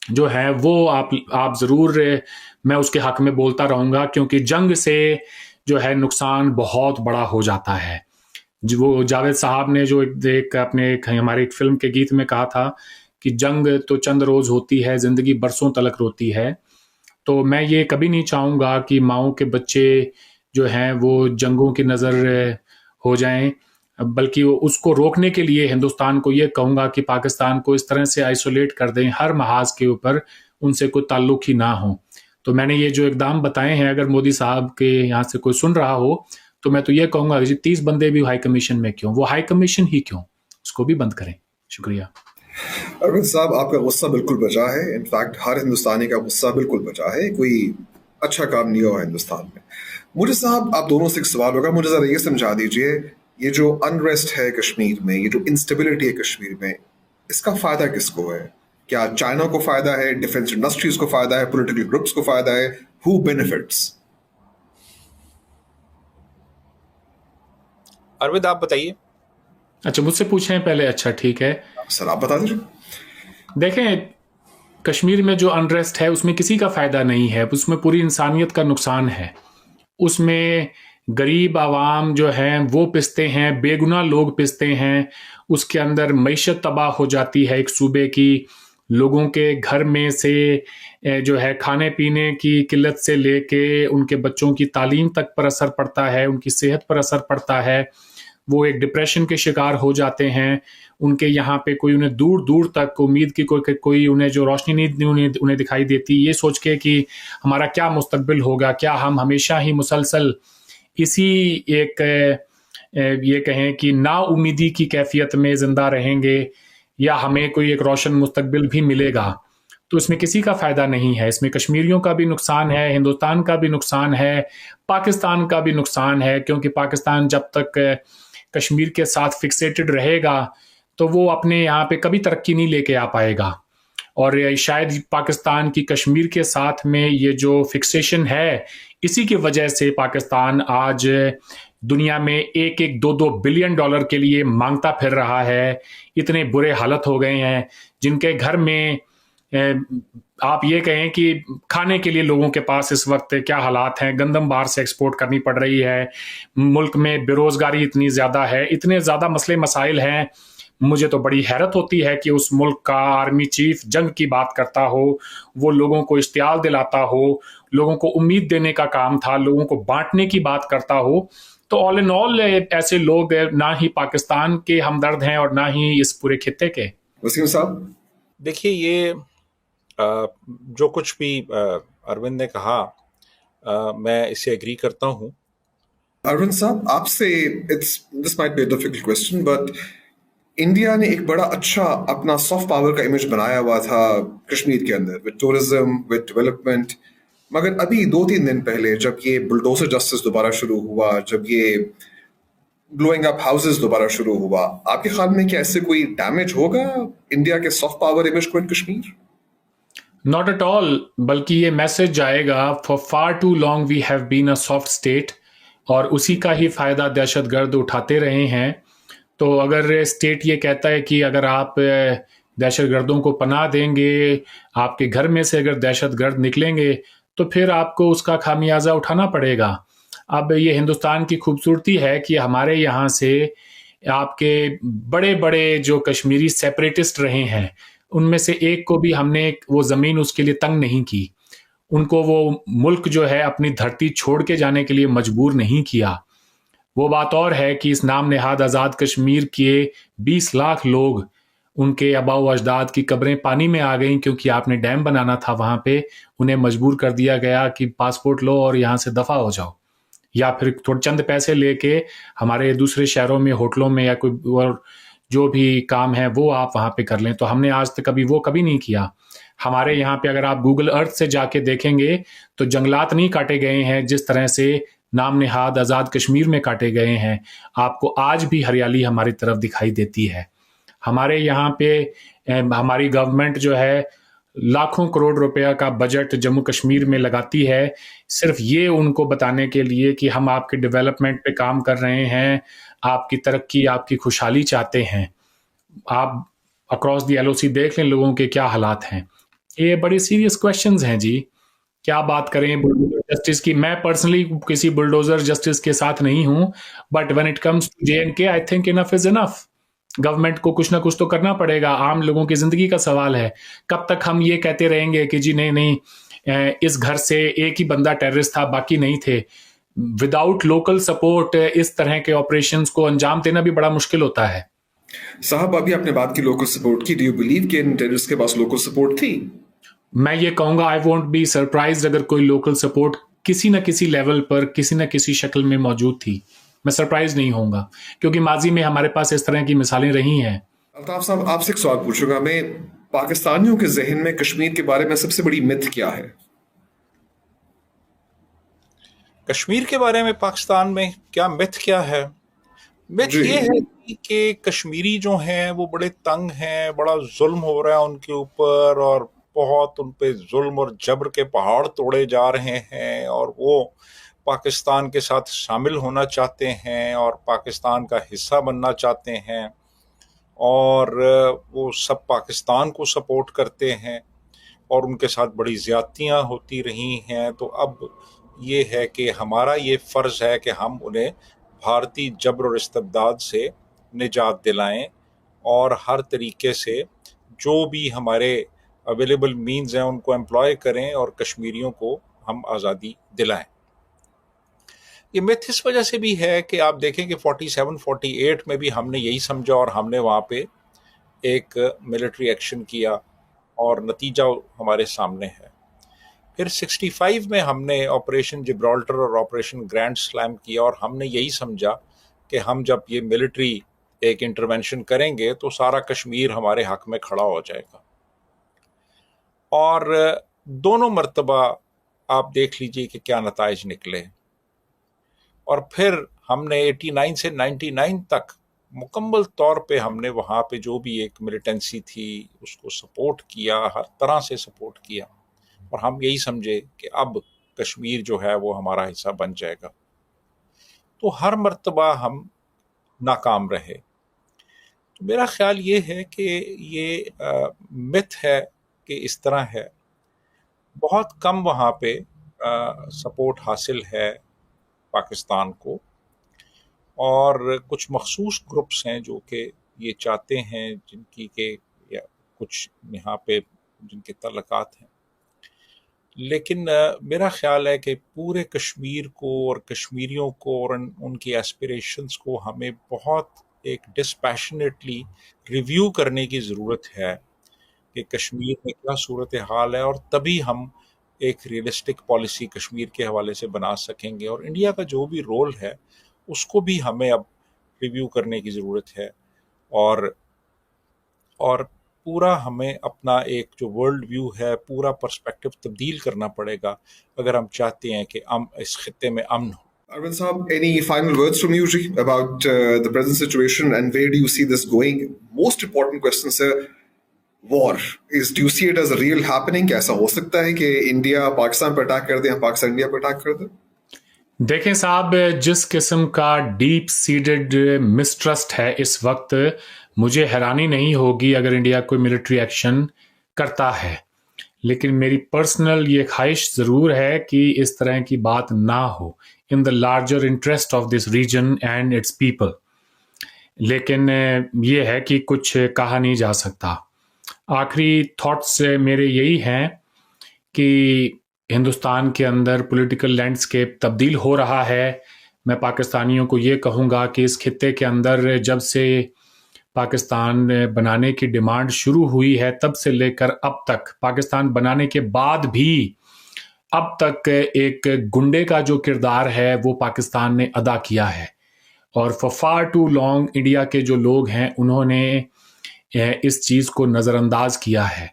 Speaker 1: जो है वो आप ज़रूर, मैं उसके हक में बोलता रहूँगा, क्योंकि जंग से जो है नुकसान बहुत बड़ा हो जाता है। जो वो जावेद साहब ने जो एक अपने हमारे एक फिल्म के गीत में कहा था कि जंग तो चंद रोज़ होती है, ज़िंदगी बरसों तलक रोती है। तो मैं ये कभी नहीं चाहूँगा कि माँओं के बच्चे जो हैं वो जंगों की नज़र हो जाएं, बल्कि उसको रोकने के लिए हिंदुस्तान को ये कहूँगा कि पाकिस्तान को इस तरह से आइसोलेट कर दें, हर महाज के ऊपर उनसे कोई ताल्लुक ही ना हो। तो मैंने ये जो इकदाम बताए हैं, अगर मोदी साहब के यहाँ से कोई सुन रहा हो, तो मैं तो ये कहूँगा कि 30 बंदे भी हाई कमीशन में क्यों, वो हाई कमीशन ही क्यों, उसको भी बंद करें। शुक्रिया।
Speaker 3: अरविंद साहब, आपका गुस्सा बिल्कुल बचा है। इनफैक्ट हर हिंदुस्तानी का गुस्सा बिल्कुल बचा है। कोई अच्छा काम नहीं हुआ हिंदुस्तान में। मुझे साहब आप दोनों से एक सवाल होगा, मुझे ज़रा ये समझा दीजिए, ये जो अनरेस्ट है कश्मीर में, ये जो इंस्टेबिलिटी है कश्मीर में, इसका फ़ायदा किसको है? क्या चाइना को फ़ायदा है, डिफेंस इंडस्ट्रीज को फ़ायदा है, पॉलिटिकल ग्रुप्स को फ़ायदा है? Who benefits?
Speaker 2: अरविंद, आप बताइए।
Speaker 1: अच्छा, मुझसे पूछें पहले? अच्छा, ठीक है।
Speaker 3: सर आप बता दीजिए।
Speaker 1: देखें, कश्मीर में जो अनरेस्ट है उसमें किसी का फायदा नहीं है, उसमें पूरी इंसानियत का नुकसान है। उसमें गरीब आवाम जो हैं वो पिसते हैं, बेगुनाह लोग पिसते हैं। उसके अंदर मईशत तबाह हो जाती है एक सूबे की। लोगों के घर में से जो है खाने पीने की किल्लत से लेके उनके बच्चों की तालीम तक पर असर पड़ता है, उनकी सेहत पर असर पड़ता है। वो एक डिप्रेशन के शिकार हो जाते हैं। उनके यहाँ पे कोई उन्हें दूर दूर तक उम्मीद की कोई उन्हें जो रोशनी नहीं उन्हें दिखाई देती, ये सोच के कि हमारा क्या मुस्तकबिल होगा, क्या हम हमेशा ही मुसलसल इसी एक ये कहें कि नाउमीदी की कैफियत में जिंदा रहेंगे, या हमें कोई एक रोशन मुस्तकबिल भी मिलेगा। तो इसमें किसी का फायदा नहीं है। इसमें कश्मीरियों का भी नुकसान है, हिंदुस्तान का भी नुकसान है, पाकिस्तान का भी नुकसान है, क्योंकि पाकिस्तान जब तक कश्मीर के साथ फिक्सेटेड रहेगा तो वो अपने यहाँ पे कभी तरक्की नहीं लेके आ पाएगा। और शायद पाकिस्तान की कश्मीर के साथ में ये जो फिक्सेशन है, इसी की वजह से पाकिस्तान आज दुनिया में $1-2 बिलियन के लिए मांगता फिर रहा है। इतने बुरे हालत हो गए हैं जिनके घर में आप ये कहें कि खाने के लिए लोगों के पास इस वक्त क्या हालात हैं। गंदम बाहर से एक्सपोर्ट करनी पड़ रही है। मुल्क में बेरोजगारी इतनी ज़्यादा है, इतने ज़्यादा मसले मसाइल हैं। मुझे तो बड़ी हैरत होती है कि उस मुल्क का आर्मी चीफ जंग की बात करता हो, वो लोगों को इश्तियाल दिलाता हो, लोगों को उम्मीद देने का काम था, लोगों को बांटने की बात करता हो। तो ऑल इन ऑल ऐसे लोग ना ही पाकिस्तान के हमदर्द हैं और ना ही इस पूरे खित्ते के।
Speaker 3: वसीम साहब,
Speaker 2: देखिए, ये जो कुछ भी अरविंद ने कहा, मैं इसे एग्री करता हूँ।
Speaker 3: अरविंद साहब आपसे, this might be a difficult question, but India ने एक बड़ा अच्छा अपना सॉफ्ट पावर का इमेज बनाया हुआ था कश्मीर के अंदर, विद टूरिज्म, विद डेवलपमेंट। मगर अभी 2-3 दिन पहले जब ये बुलडोजर जस्टिस दोबारा शुरू हुआ, जब ये ब्लोइंग अप हाउसेस दोबारा शुरू हुआ, आपके ख्याल में क्या इससे कोई डैमेज होगा इंडिया के सॉफ्ट पावर इमेज को in Kashmir?
Speaker 1: Not at all, बल्कि ये मैसेज जाएगा for far too long we have been a soft state, और उसी का ही फायदा दहशतगर्द उठाते रहे हैं। तो अगर स्टेट ये कहता है कि अगर आप दहशतगर्दों को पनाह देंगे, आपके घर में से अगर दहशतगर्द निकलेंगे, तो फिर आपको उसका खामियाजा उठाना पड़ेगा। अब ये हिंदुस्तान की खूबसूरती है कि हमारे यहाँ से आपके बड़े बड़े जो कश्मीरी सेपरेटिस्ट रहे हैं, उनमें से एक को भी हमने वो ज़मीन उसके लिए तंग नहीं की। उनको वो मुल्क जो है अपनी धरती छोड़ के जाने के लिए मजबूर नहीं किया। वो बात और है कि इस नाम नेहाद आज़ाद कश्मीर के 20 लाख लोग, उनके आबाओ अजदाद की कब्रें पानी में आ गईं क्योंकि आपने डैम बनाना था वहाँ पे। उन्हें मजबूर कर दिया गया कि पासपोर्ट लो और यहाँ से दफ़ा हो जाओ, या फिर थोड़े चंद पैसे लेके हमारे दूसरे शहरों में, होटलों में, या कोई और जो भी काम है वो आप वहाँ पे कर लें। तो हमने आज तक कभी नहीं किया। हमारे यहाँ पे अगर आप गूगल अर्थ से जाके देखेंगे तो जंगलात नहीं काटे गए हैं जिस तरह से नाम नेहाद आज़ाद कश्मीर में काटे गए हैं। आपको आज भी हरियाली हमारी तरफ दिखाई देती है। हमारे यहाँ पे हमारी गवर्नमेंट जो है लाखों करोड़ रुपया का बजट जम्मू कश्मीर में लगाती है, सिर्फ ये उनको बताने के लिए कि हम आपके डेवलपमेंट पे काम कर रहे हैं, आपकी तरक्की, आपकी खुशहाली चाहते हैं। आप अक्रॉस दी LOC देख लें लोगों के क्या हालात हैं। ये बड़ी सीरियस क्वेश्चंस हैं जी। क्या बात करें बुलडोजर जस्टिस की? मैं पर्सनली किसी बुलडोजर जस्टिस के साथ नहीं हूं, but when it comes to J&K I think enough is enough. Government को कुछ ना कुछ तो करना पड़ेगा। आम लोगों की जिंदगी का सवाल है। कब तक हम ये कहते रहेंगे कि जी नहीं, इस घर से एक ही बंदा टेररिस्ट था, बाकी नहीं थे? विदाउट लोकल सपोर्ट इस तरह के ऑपरेशंस को अंजाम देना भी बड़ा मुश्किल होता है।
Speaker 3: साहब, अभी आपने बात की लोकल सपोर्ट की, डू यू बिलीव कि इन टेररिस्ट के पास लोकल सपोर्ट थी?
Speaker 1: मैं ये कहूंगा आई वोंट बी सरप्राइज्ड अगर कोई लोकल सपोर्ट किसी न किसी लेवल पर किसी न किसी शक्ल में मौजूद थी। मैं सरप्राइज नहीं होऊंगा, क्योंकि माजी में हमारे पास इस तरह की मिसालें रही हैं।
Speaker 3: अल्ताफ साहब, आपसे एक सवाल पूछूंगा मैं। पाकिस्तानियों के जहन में कश्मीर के बारे में सबसे बड़ी मिथ क्या है?
Speaker 2: कश्मीर के बारे में पाकिस्तान में क्या मिथ क्या है? मिथ
Speaker 3: जी।
Speaker 2: ये है कि कश्मीरी जो हैं वो बड़े तंग हैं, बड़ा जुल्म हो रहा है उनके ऊपर, और बहुत उन पे जुल्म और जबर के पहाड़ तोड़े जा रहे हैं, और वो पाकिस्तान के साथ शामिल होना चाहते हैं और पाकिस्तान का हिस्सा बनना चाहते हैं, और वो सब पाकिस्तान को सपोर्ट करते हैं, और उनके साथ बड़ी ज़्यादतियाँ होती रही हैं। तो अब ये है कि हमारा ये फ़र्ज़ है कि हम उन्हें भारतीय जबर और इस्तिबदाद से निजात दिलाएं, और हर तरीके से जो भी हमारे अवेलेबल मीन्स हैं उनको एम्प्लॉय करें और कश्मीरियों को हम आज़ादी दिलाएं। ये मिथ इस वजह से भी है कि आप देखें कि 47-48 में भी हमने यही समझा और हमने वहाँ पे एक मिलिट्री एक्शन किया, और नतीजा हमारे सामने है। फिर 65 में हमने ऑपरेशन जिब्राल्टर और ऑपरेशन ग्रैंड स्लैम किया, और हमने यही समझा कि हम जब ये मिलिट्री एक इंटरवेंशन करेंगे तो सारा कश्मीर हमारे हक में खड़ा हो जाएगा। और दोनों मर्तबा आप देख लीजिए कि क्या नताइज निकले। और फिर हमने 89 से 99 तक मुकम्मल तौर पे हमने वहाँ पे जो भी एक मिलिटेंसी थी उसको सपोर्ट किया, हर तरह से सपोर्ट किया, और हम यही समझे कि अब कश्मीर जो है वो हमारा हिस्सा बन जाएगा। तो हर मर्तबा हम नाकाम रहे। तो मेरा ख्याल ये है कि ये मिथ है कि इस तरह है। बहुत कम वहाँ पे सपोर्ट हासिल है पाकिस्तान को, और कुछ मखसूस ग्रुप्स हैं जो कि ये चाहते हैं, जिनकी के या कुछ यहाँ पे जिनके तल्लुकात हैं। लेकिन मेरा ख्याल है कि पूरे कश्मीर को और कश्मीरियों को और उनकी एस्पिरेशंस को हमें बहुत एक डिस्पैशनेटली रिव्यू करने की ज़रूरत है कि कश्मीर में क्या सूरत हाल है, और तभी हम एक रियलिस्टिक पॉलिसी कश्मीर के हवाले से बना सकेंगे। और इंडिया का जो भी रोल है उसको भी हमें अब रिव्यू करने की ज़रूरत है, और पूरा हमें अपना एक जो वर्ल्ड व्यू है, पूरा पर्सपेक्टिव तब्दील करना पड़ेगा अगर हम चाहते हैं कि हम इस खित्ते में अमन हो।
Speaker 3: Arvind Saab, any final words from you, Ji, about the present situation and where do you see this going? Most important question, sir. War do you see it as a real happening? क्या ऐसा हो सकता है कि India Pakistan पर attack कर दे या Pakistan India पर अटैक कर दे?
Speaker 1: देखें साहब, जिस किस्म का डीप सीडेड मिसट्रस्ट है इस वक्त, मुझे हैरानी नहीं होगी अगर इंडिया कोई मिलिट्री एक्शन करता है। लेकिन मेरी पर्सनल ये ख्वाहिश ज़रूर है कि इस तरह की बात ना हो, in the larger interest of this region and its people. लेकिन ये है कि कुछ कहा नहीं जा सकता। आखिरी थॉट्स मेरे यही हैं कि हिंदुस्तान के अंदर पॉलिटिकल लैंडस्केप तब्दील हो रहा है। मैं पाकिस्तानियों को ये कहूँगा कि इस खित्ते के अंदर जब से पाकिस्तान बनाने की डिमांड शुरू हुई है, तब से लेकर अब तक, पाकिस्तान बनाने के बाद भी अब तक एक गुंडे का जो किरदार है वो पाकिस्तान ने अदा किया है। और for far too long India के जो लोग हैं उन्होंने इस चीज़ को नज़रअंदाज किया है।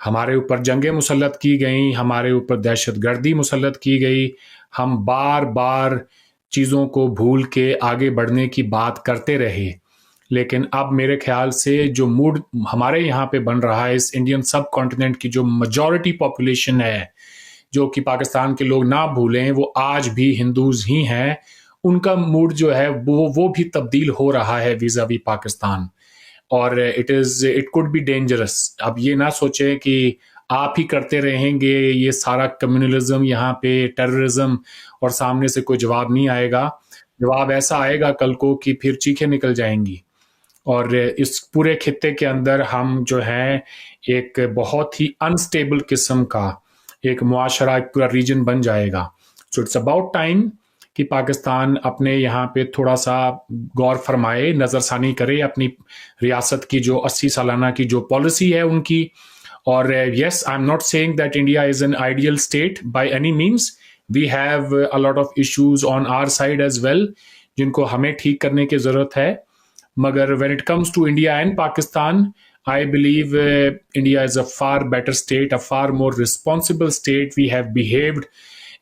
Speaker 1: हमारे ऊपर जंगें मुसल्लत की गई, हमारे ऊपर दहशतगर्दी मुसल्लत की गई। हम बार बार चीज़ों को भूल के आगे बढ़ने की बात करते रहे। लेकिन अब मेरे ख्याल से जो मूड हमारे यहाँ पे बन रहा है, इस इंडियन सब कॉन्टिनेंट की जो मेजॉरिटी पॉपुलेशन है, जो कि पाकिस्तान के लोग ना भूलें वो आज भी हिंदूज ही हैं, उनका मूड जो है वो भी तब्दील हो रहा है वीज़ावी पाकिस्तान। और इट कुड बी डेंजरस। अब ये ना सोचें कि आप ही करते रहेंगे ये सारा कम्युनलिज्म, यहाँ पे टेररिज्म, और सामने से कोई जवाब नहीं आएगा। जवाब ऐसा आएगा कल को कि फिर चीखें निकल जाएंगी। और इस पूरे खित्ते के अंदर हम जो है एक बहुत ही अनस्टेबल किस्म का एक मुआशरा, एक पूरा रीजन बन जाएगा। सो इट्स अबाउट टाइम कि पाकिस्तान अपने यहाँ पे थोड़ा सा गौर फरमाए, नज़रसानी करे अपनी रियासत की जो 80 सालाना की जो पॉलिसी है उनकी। और yes, I'm not saying that India is an ideal state by any means. We have a lot of issues on our side as well, जिनको हमें ठीक करने की ज़रूरत है। मगर when it comes to India and Pakistan, I believe India is a far better state, a far more responsible state. We have behaved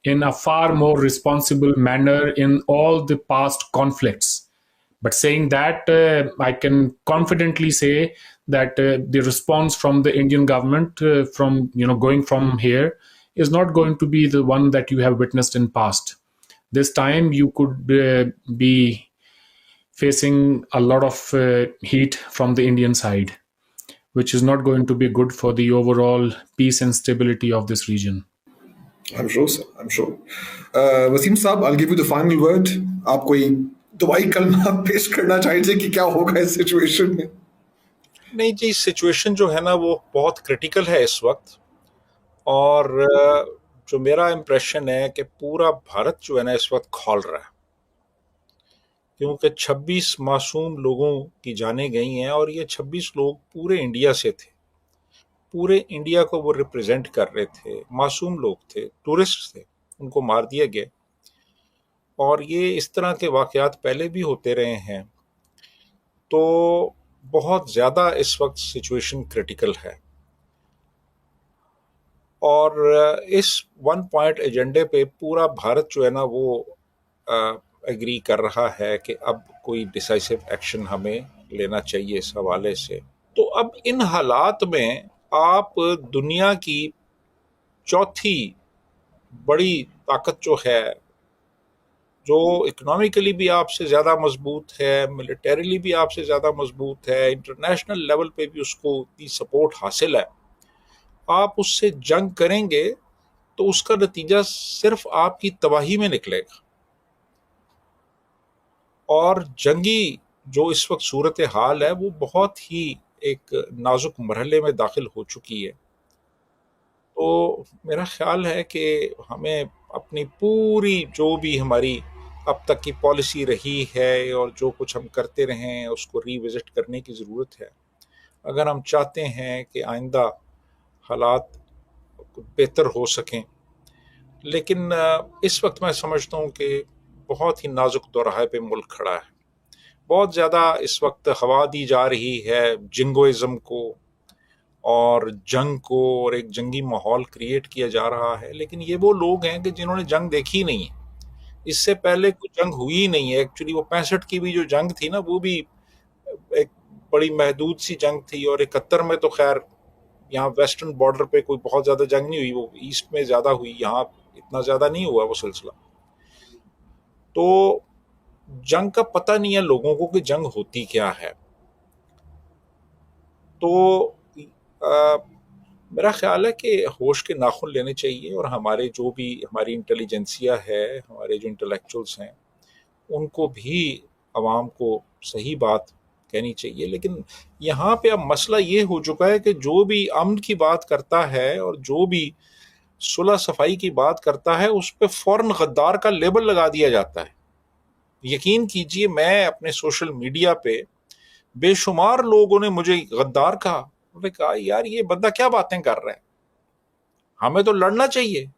Speaker 1: in a far more responsible manner in all the past conflicts. But saying that, I can confidently say that the response from the Indian government, from going from here, is not going to be the one that you have witnessed in past. This time, you could be facing a lot of heat from the Indian side, which is not going to be good for the overall peace and stability of this region.
Speaker 3: I'm sure, sir. I'm sure. Wasim साहब, I'll give you the final word. आप कोई दुआई कलमा पेश करना चाहेंगे कि क्या होगा इस सिचुएशन में?
Speaker 2: नहीं जी, सिचुएशन जो है ना वो बहुत क्रिटिकल है इस वक्त, और जो मेरा इम्प्रेशन है कि पूरा भारत जो है ना इस वक्त खौल रहा है, क्योंकि 26 मासूम लोगों की जानें गई हैं, और ये 26 लोग पूरे इंडिया से थे, पूरे इंडिया को वो रिप्रेजेंट कर रहे थे, मासूम लोग थे, टूरिस्ट थे, उनको मार दिया गया। और ये इस तरह के वाक़यात पहले भी होते रहे हैं, तो बहुत ज़्यादा इस वक्त सिचुएशन क्रिटिकल है। और इस 1 पॉइंट एजेंडे पे पूरा भारत जो है ना वो एग्री कर रहा है कि अब कोई डिसाइसिव एक्शन हमें लेना चाहिए इस हवाले से। तो अब इन हालात में आप दुनिया की चौथी बड़ी ताकत जो है, जो इकोनॉमिकली भी आपसे ज़्यादा मजबूत है, मिलिटरीली भी आपसे ज़्यादा मजबूत है, इंटरनेशनल लेवल पे भी उसको इतनी सपोर्ट हासिल है, आप उससे जंग करेंगे तो उसका नतीजा सिर्फ आपकी तबाही में निकलेगा। और जंगी जो इस वक्त सूरत हाल है वो बहुत ही एक नाजुक मरहले में दाखिल हो चुकी है। तो मेरा ख्याल है कि हमें अपनी पूरी जो भी हमारी अब तक की पॉलिसी रही है और जो कुछ हम करते रहे हैं उसको रीविज़िट करने की ज़रूरत है, अगर हम चाहते हैं कि आइंदा हालात बेहतर हो सकें। लेकिन इस वक्त मैं समझता हूँ कि बहुत ही नाजुक दोराहे पे मुल्क खड़ा है। बहुत ज़्यादा इस वक्त हवा दी जा रही है जिंगोइज़म को और जंग को, और एक जंगी माहौल क्रिएट किया जा रहा है। लेकिन ये वो लोग हैं कि जिन्होंने जंग देखी नहीं है, इससे पहले कोई जंग हुई ही नहीं है। एक्चुअली वो 65 की भी जो जंग थी ना, वो भी एक बड़ी महदूद सी जंग थी, और 71 में तो खैर यहाँ वेस्टर्न बॉर्डर पे कोई बहुत ज़्यादा जंग नहीं हुई, वो ईस्ट में ज़्यादा हुई, यहाँ इतना ज़्यादा नहीं हुआ वो सिलसिला। तो जंग का पता नहीं है लोगों को कि जंग होती क्या है। तो मेरा ख्याल है कि होश के नाखून लेने चाहिए, और हमारे जो भी हमारी इंटेलिजेंसिया है, हमारे जो इंटेलेक्चुअल्स हैं, उनको भी आवाम को सही बात कहनी चाहिए। लेकिन यहाँ पे अब मसला ये हो चुका है कि जो भी अमन की बात करता है और जो भी सुलह सफाई की बात करता है, उस पर फौरन गद्दार का लेबल लगा दिया जाता है। यकीन कीजिए, मैं अपने सोशल मीडिया पे बेशुमार लोगों ने मुझे गद्दार कहा। उन्होंने कहा यार ये बंदा क्या बातें कर रहा है, हमें तो लड़ना चाहिए,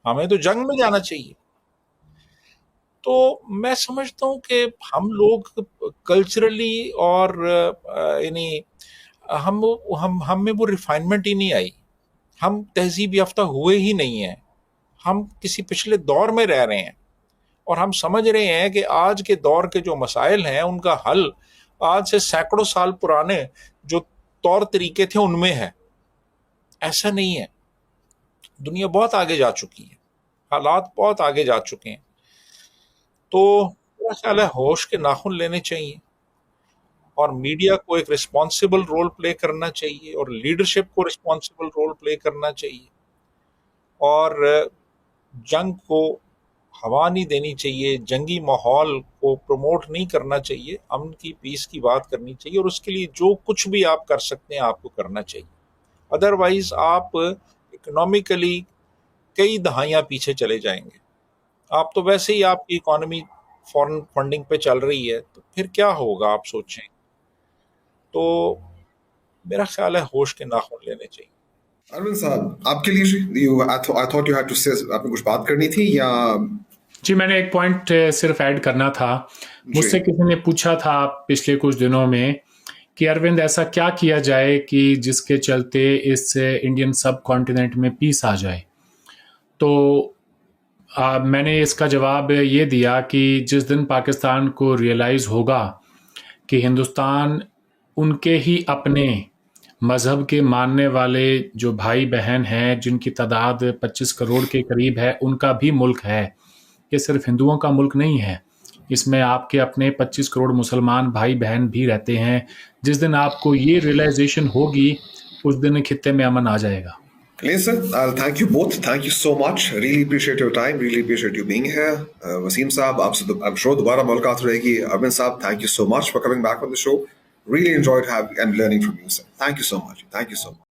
Speaker 2: हमें तो जंग में जाना चाहिए। तो मैं समझता हूँ कि हम लोग कल्चरली और यानी हम में वो रिफाइनमेंट ही नहीं आई, हम तहजीब याफ्ता हुए ही नहीं हैं, हम किसी पिछले दौर में रह रहे हैं, और हम समझ रहे हैं कि आज के दौर के जो मसाइल हैं उनका हल आज से सैकड़ों साल पुराने जो तौर तरीके थे उनमें है। ऐसा नहीं है, दुनिया बहुत आगे जा चुकी है, हालात बहुत आगे जा चुके हैं। तो मेरा ख्याल है होश के नाखून लेने चाहिए, और मीडिया को एक रिस्पॉन्सिबल रोल प्ले करना चाहिए, और लीडरशिप को रिस्पॉन्सिबल रोल प्ले करना चाहिए, और जंग को हवा नहीं देनी चाहिए, जंगी माहौल को प्रमोट नहीं करना चाहिए, अमन की, पीस की बात करनी चाहिए, और उसके लिए जो कुछ भी आप कर सकते हैं आपको करना चाहिए। अदरवाइज आप इकोनॉमिकली कई दहाइयाँ पीछे चले जाएंगे। आप तो वैसे ही आपकी इकोनॉमी फॉरेन फंडिंग पे चल रही है, तो फिर क्या होगा आप सोचें। तो मेरा ख्याल है होश के नाखून लेने चाहिए।
Speaker 3: अरविंद साहब, आपके लिए I thought you had to say, आपने कुछ बात करनी थी या
Speaker 1: जी, मैंने एक पॉइंट सिर्फ ऐड करना था। मुझसे किसी ने पूछा था पिछले कुछ दिनों में कि अरविंद ऐसा क्या किया जाए कि जिसके चलते इस इंडियन सब कॉन्टिनेंट में पीस आ जाए। तो मैंने इसका जवाब ये दिया कि जिस दिन पाकिस्तान को रियलाइज़ होगा कि हिंदुस्तान उनके ही अपने मज़हब के मानने वाले जो भाई बहन हैं जिनकी तादाद 25 करोड़ के करीब है, उनका भी मुल्क है। ये सिर्फ हिंदुओं का मुल्क नहीं है, इसमें आपके अपने 25 करोड़ मुसलमान भाई बहन भी रहते हैं। जिस दिन आपको ये रियलाइजेशन होगी, उस दिन खित्ते में अमन आ जाएगा।
Speaker 3: Listen, I'll thank you both. Thank you so much. Really appreciate your time. Really appreciate you being here. Wasim Saab, I'm sure दोबारा मुलाकात रहेगी. Arvind Saab, thank you so much for coming back on the show. Really enjoyed having and learning from you, sir. Thank you so much. Thank you so much.